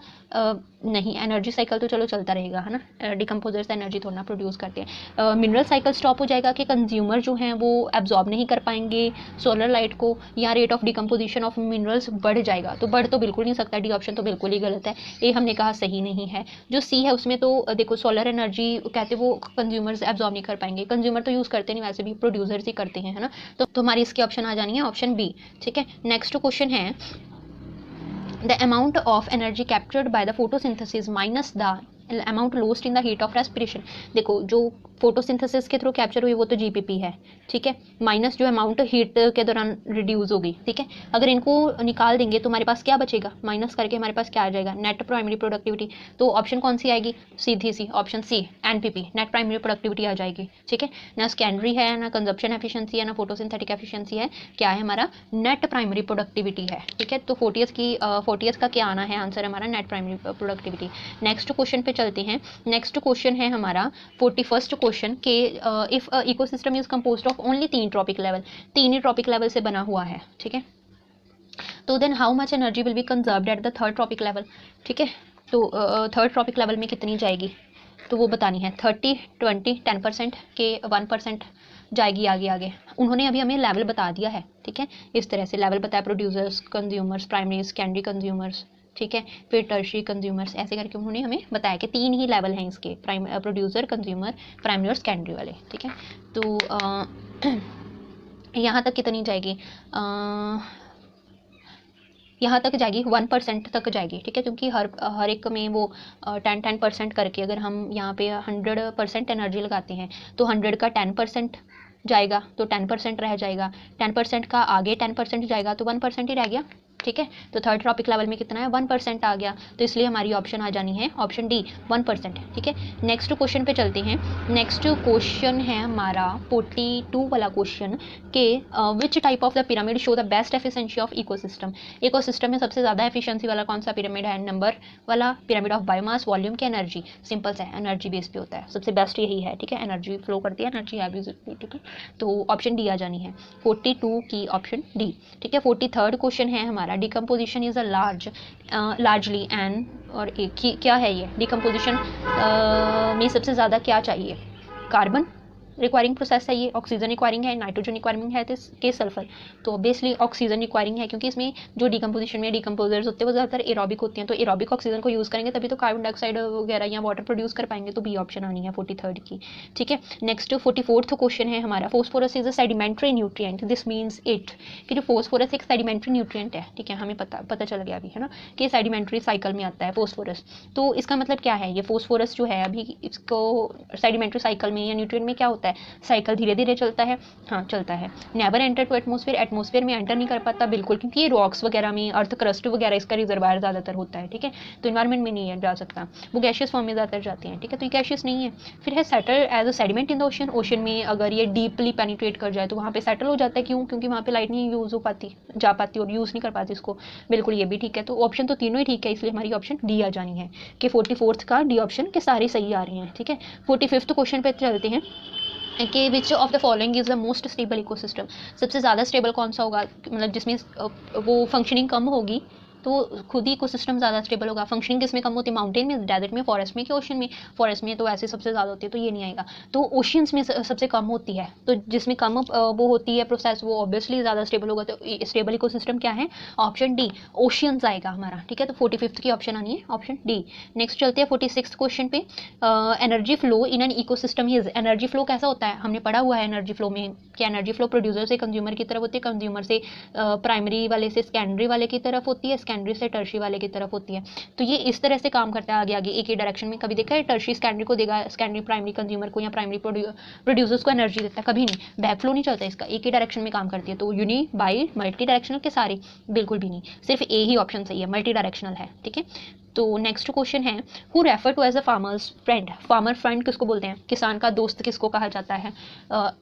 नहीं, एनर्जी साइकिल तो चलो चलता रहेगा, है ना। डीकम्पोजर्स एनर्जी थोड़ा ना प्रोड्यूस करते हैं। मिनरल साइकिल स्टॉप हो जाएगा कि कंज्यूमर जो हैं वो एब्जॉर्ब नहीं कर पाएंगे सोलर लाइट को, या rate of decomposition of minerals बढ़ जाएगा। तो बढ़ तो बिल्कुल नहीं सकता, डी ऑप्शन तो बिल्कुल ही गलत है, ये हमने कहा सही नहीं है। जो सी है उसमें तो देखो सोलर एनर्जी कहते वो कंज्यूमर्स एब्जॉर्ब नहीं कर पाएंगे, कंज्यूमर तो यूज़ करते नहीं, वैसे भी प्रोड्यूसर्स ही करते हैं, है ना। तो हमारी इसकी ऑप्शन आ जानी है ऑप्शन बी, ठीक है। नेक्स्ट क्वेश्चन है, the amount of energy captured by the photosynthesis minus the amount lost in the heat of respiration. देखो जो फोटोसिंथेसिस के थ्रू कैप्चर हुई वो तो जीपीपी है, ठीक है, माइनस जो अमाउंट हीट के दौरान रिड्यूस होगी, ठीक है। अगर इनको निकाल देंगे तो हमारे पास क्या बचेगा, माइनस करके हमारे पास क्या आ जाएगा, नेट प्राइमरी प्रोडक्टिविटी। तो ऑप्शन कौन सी आएगी, सीधी सी option C NPP, net primary productivity आ जाएगी, ठीक है। ना सेकेंडरी है, ना कंजप्शन एफिशिएंसी है, ना फोटोसिंथेटिक एफिशिएंसी है, क्या है हमारा नेट प्राइमरी प्रोडक्टिविटी है, ठीक है। तो 40th का क्या आना है आंसर हमारा net primary productivity. Next question पे चलते हैं। नेक्स्ट क्वेश्चन है हमारा 41st क्वेश्चन के if ecosystem is composed of only 3 trophic level, 3 ही ट्रॉपिक लेवल से बना हुआ है, ठीक है। तो then how much energy will be conserved at the third trophic level, ठीक है। तो थर्ड ट्रॉपिक लेवल में कितनी जाएगी तो वो बतानी है, 30, 20, 10% के 1% जाएगी आगे आगे। उन्होंने अभी हमें लेवल बता दिया है, ठीक है, इस तरह से लेवल बताया, producers, consumers, primary, secondary consumers, ठीक है, फिर टर्शरी कंज्यूमर्स, ऐसे करके उन्होंने हमें बताया कि 3 ही लेवल हैं इसके, प्रोड्यूसर, कंज्यूमर, प्राइमरी और सेकेंडरी वाले, ठीक है। तो यहाँ तक कितनी जाएगी, यहाँ तक जाएगी 1% तक जाएगी, ठीक है, क्योंकि हर एक में वो 10% करके अगर हम यहाँ पे 100% एनर्जी लगाते हैं तो 100 का 10% जाएगा तो 10% रह जाएगा, 10% का आगे 10% जाएगा तो 1% ही रह गया, ठीक है। तो थर्ड ट्रॉपिक लेवल में कितना है, 1% आ गया, तो इसलिए हमारी ऑप्शन आ जानी है ऑप्शन डी 1%, ठीक है। नेक्स्ट क्वेश्चन पे चलते हैं। नेक्स्ट क्वेश्चन है हमारा 42 वाला क्वेश्चन के which type of the pyramid show the best efficiency of ecosystem. Ecosystem में सबसे ज़्यादा एफिशिएंसी वाला कौन सा पिरामिड है, नंबर वाला, पिरामिड ऑफ बायोमास, वॉल्यूम के एनर्जी, सिंपल सा है, एनर्जी बेस पे होता है, सबसे बेस्ट यही है, ठीक है, एनर्जी फ्लो करती है, एनर्जी है भी, ठीक है। तो ऑप्शन डी आ जानी है 42 की ऑप्शन डी, ठीक है। 43rd क्वेश्चन है हमारा decomposition is a largely an, और एक क्या है ये डिकम्पोजिशन में सबसे ज़्यादा क्या चाहिए, कार्बन रिक्वायरिंग प्रोसेस है ये, ऑक्सीजन रिक्वायरिंग है, नाइट्रोजन रिक्वायरिंग है, के सल्फर, तो ऑब्वियसली ऑक्सीजन रिक्वायरिंग है, क्योंकि इसमें जो डिकम्पोजिशन में डिकम्पोजर्स होते हैं वो ज़्यादातर एरोबिक होती हैं, तो एरोबिक ऑक्सीजन को यूज़ करेंगे तभी तो कार्बन डाइऑक्साइड वगैरह या वाटर प्रोड्यूस कर पाएंगे, तो बी ऑप्शन आनी है 43rd की, ठीक है। नेक्स्ट 44th क्वेश्चन है हमारा, phosphorus is a sedimentary nutrient, this means it, कि जो फोस्फोरस एक सेडिमेंट्री न्यूट्रिएंट है, ठीक है, हमें पता चल गया अभी, है ना, कि सेडिमेंट्री साइकिल में आता है फोस्फोरस। तो इसका मतलब क्या है, ये फोस्फोरस जो है अभी इसको सेडिमेंट्री साइकिल में या न्यूट्रिएंट में क्या होता है, साइकिल धीरे धीरे चलता है, हाँ चलता है, never enter to atmosphere, atmosphere में एंटर नहीं कर पाता बिल्कुल, क्योंकि ये रॉक्स वगैरह में, अर्थ क्रस्ट वगैरह इसका रिजर्वायर ज़्यादातर होता है, ठीक है, तो इन्वायरमेंट में नहीं है जा सकता, वो गैशियस फॉर्म में ज़्यादातर जाते हैं, ठीक है, तो ये गैशियस नहीं है। फिर है settle as a sediment in the ocean, ocean में अगर ये डीपली पेनिट्रेट कर जाए तो वहाँ पे सेटल हो जाता है, क्यों, क्योंकि वहाँ पे लाइट नहीं यूज़ हो पाती, जा पाती और यूज़ नहीं कर पाती इसको, बिल्कुल ये भी ठीक है। तो ऑप्शन तो तीनों ही ठीक है, इसलिए हमारी ऑप्शन डी आ जानी है कि 44th का डी ऑप्शन के सारे सही आ रहे हैं, ठीक है। 45th क्वेश्चन पे चलते हैं कि which of the following is the most stable ecosystem, सबसे ज़्यादा स्टेबल कौन सा होगा, मतलब जिसमें वो फंक्शनिंग कम होगी तो खुद ही इकोसिस्टम ज़्यादा स्टेबल होगा। फंक्शनिंग किस में कम होती है, माउंटेन में, डेजर्ट में, फॉरेस्ट में कि ओशन में, फॉरेस्ट में तो ऐसे सबसे ज़्यादा होती है, तो ये नहीं आएगा। तो ओशियंस में सबसे कम होती है, तो जिसमें कम वो होती है प्रोसेस, वो ऑब्वियसली ज़्यादा स्टेबल होगा, तो स्टेबल इकोसिस्टम क्या है, ऑप्शन डी ओशियंस आएगा हमारा, ठीक है। तो 45th की ऑप्शन आनी है ऑप्शन डी। नेक्स्ट चलते हैं 46th क्वेश्चन पे, energy flow in an ecosystem is, energy flow कैसा होता है, हमने पढ़ा हुआ है एनर्जी फ्लो में कि एनर्जी फ्लो प्रोड्यूसर से कंज्यूमर की तरफ होती है, कंज्यूमर से प्राइमरी वाले से सेकेंडरी वाले की तरफ होती है, सेकेंडरी से टर्शरी वाले की तरफ होती है। तो ये इस तरह से काम करता है आगे आगे एक ही डायरेक्शन में, कभी देखा है टर्शरी सेकेंडरी को देगा, सेकेंडरी प्राइमरी कंज्यूमर को, या प्राइमरी प्रोड्यूसर्स को एनर्जी देता है, कभी नहीं, बैक फ्लो नहीं चलता इसका, एक ही डायरेक्शन में काम करती है। तो यूनी बाई मल्टी डायरेक्शनल के सारे, बिल्कुल भी नहीं, सिर्फ ए ही ऑप्शन सही है, मल्टी डायरेक्शनल है, ठीक है। तो नेक्स्ट क्वेश्चन है, who refer to as a farmer's friend, farmer friend किसको बोलते हैं, किसान का दोस्त किसको कहा जाता है,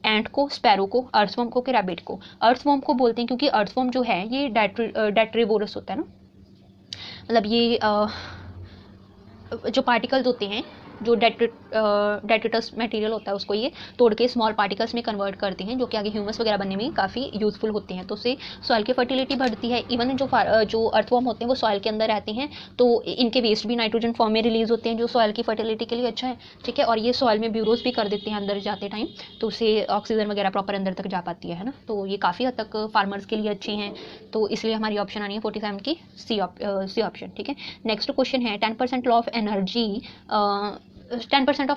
एंट को, स्पैरो को, अर्थवॉर्म को, कि रैबिट को। अर्थवॉर्म को बोलते हैं क्योंकि अर्थवॉर्म जो है ये डेट्रीवोरस होता है ना, मतलब ये जो पार्टिकल्स होते हैं, जो डेट्रिटस मटेरियल होता है उसको ये तोड़ के स्मॉल पार्टिकल्स में कन्वर्ट करते हैं, जो कि आगे ह्यूमस वगैरह बनने में काफ़ी यूज़फुल होते हैं, तो उससे सॉइल की फर्टिलिटी बढ़ती है। इवन जो अर्थवॉर्म होते हैं वो सॉइल के अंदर रहते हैं, तो इनके वेस्ट भी नाइट्रोजन फॉर्म में रिलीज होते हैं, जो सॉइल की फर्टिलिटी के लिए अच्छा है, ठीक है। और ये सॉइल में ब्यूरोज भी कर देते हैं अंदर जाते टाइम, तो उससे ऑक्सीजन वगैरह प्रॉपर अंदर तक जा पाती है ना, तो ये काफ़ी हद तक फार्मर्स के लिए अच्छे हैं, तो इसलिए हमारी ऑप्शन आनी है 47 की सी ऑप्शन, ठीक है। नेक्स्ट क्वेश्चन है 10% law of energy, 10%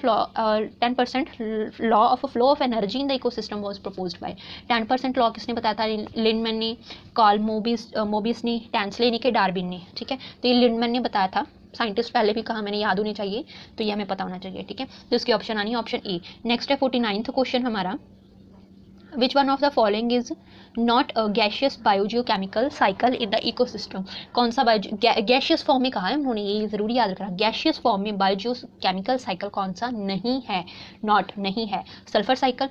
law of a flow of energy in the ecosystem was proposed by, 10% law किसने बताया था, लिंडमैन ने, कार्ल मोबिस ने, टैंसले ने, के डार्विन ने, ठीक है। तो ये लिंडमैन ने बताया था साइंटिस्ट पहले भी कहा मैंने, याद होनी चाहिए, तो ये हमें पता होना चाहिए, ठीक है। तो इसकी ऑप्शन आनी है ऑप्शन ए। नेक्स्ट है 49th क्वेश्चन हमारा, which one of the following is not a gaseous biogeochemical cycle in the ecosystem. कौन सा गैशियस फॉर्म में कहा है उन्होंने, ये जरूरी याद रखना, गैशियस फॉर्म में बायोजियोकेमिकल साइकिल कौन सा नहीं है, नॉट नहीं है, sulphur cycle,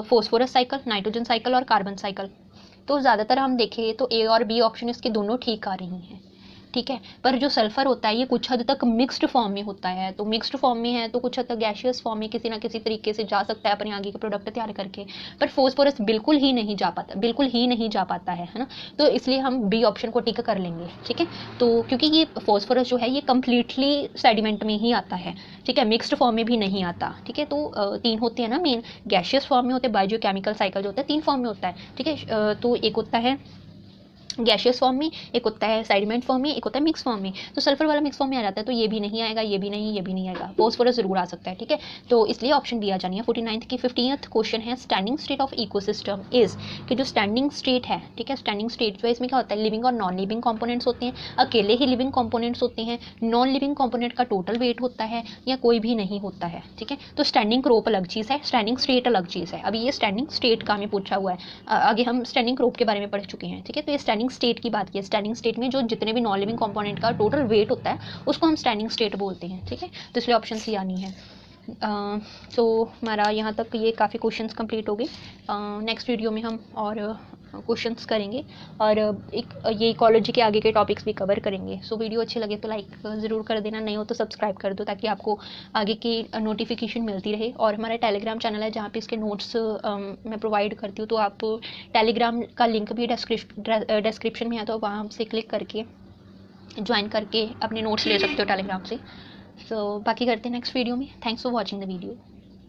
phosphorus cycle, nitrogen cycle और कार्बन साइकिल। तो ज़्यादातर हम देखें तो ए और बी ऑप्शन इसके दोनों ठीक आ रही हैं, ठीक है। पर जो सल्फर होता है ये कुछ हद तक मिक्स्ड फॉर्म में होता है, तो मिक्स्ड फॉर्म में है तो कुछ हद तक गैशियस फॉर्म में किसी ना किसी तरीके से जा सकता है अपने आगे के प्रोडक्ट तैयार करके, पर फोस्फोरस बिल्कुल ही नहीं जा पाता, बिल्कुल ही नहीं जा पाता है ना। तो इसलिए हम बी ऑप्शन को टिक कर लेंगे, ठीक है। तो क्योंकि ये फोस्फोरस जो है ये कम्प्लीटली सेडिमेंट में ही आता है, ठीक है, मिक्स्ड फॉर्म में भी नहीं आता, ठीक है। तो तीन होते हैं ना मेन, गैशियस फॉर्म में होते हैं, बायोकेमिकल साइकिल जो होता है 3 फॉर्म में होता है, ठीक है। तो एक होता है गैशियस फॉर्म में, एक होता है सेडिमेंट फॉर्म में, एक होता है मिक्स फॉर्म में। तो सल्फर वाला मिक्स फॉर्म में आ जाता है, तो ये भी नहीं आएगा, ये भी नहीं, ये भी नहीं आएगा, फोस्फोरस जरूर आ सकता है, ठीक है। तो इसलिए ऑप्शन डी आ जानी है 49th की। 15th क्वेश्चन है standing state of ecosystem is, कि जो स्टैंडिंग स्टेट है, ठीक है, स्टैंडिंग स्टेट जो है इसमें क्या होता है, लिविंग और नॉन लिविंग कंपोनेंट्स होते हैं, अकेले ही लिविंग कंपोनेंट्स होते हैं, नॉन लिविंग कंपोनेंट का टोटल वेट होता है, या कोई भी नहीं होता है, ठीक है। तो स्टैंडिंग क्रोप अलग चीज़ है, स्टैंडिंग स्टेट अलग चीज़ है। अभी ये स्टैंडिंग स्टेट का हमें पूछा हुआ है, आगे हम स्टैंडिंग क्रोप के बारे में पढ़ चुके हैं, ठीक है। तो ये स्टैंडिंग स्टेट की बात की, स्टैंडिंग स्टेट में जो जितने भी नॉन लिविंग कंपोनेंट का टोटल वेट होता है उसको हम स्टैंडिंग स्टेट बोलते हैं, ठीक है। तो इसलिए ऑप्शन सी आनी है। तो हमारा यहाँ तक ये काफ़ी क्वेश्चंस कंप्लीट हो गए। नेक्स्ट वीडियो में हम और क्वेश्चंस करेंगे और एक ये इकोलॉजी के आगे के टॉपिक्स भी कवर करेंगे। सो वीडियो अच्छी लगे तो लाइक ज़रूर कर देना, नहीं हो तो सब्सक्राइब कर दो ताकि आपको आगे की नोटिफिकेशन मिलती रहे। और हमारा टेलीग्राम चैनल है जहाँ पे इसके नोट्स मैं प्रोवाइड करती हूँ, तो आप टेलीग्राम का लिंक भी डिस्क्रिप्शन में है, तो वहाँ से क्लिक करके ज्वाइन करके अपने नोट्स ले सकते हो टेलीग्राम से। सो बाकी करते हैं नेक्स्ट वीडियो में। Thanks for watching the video.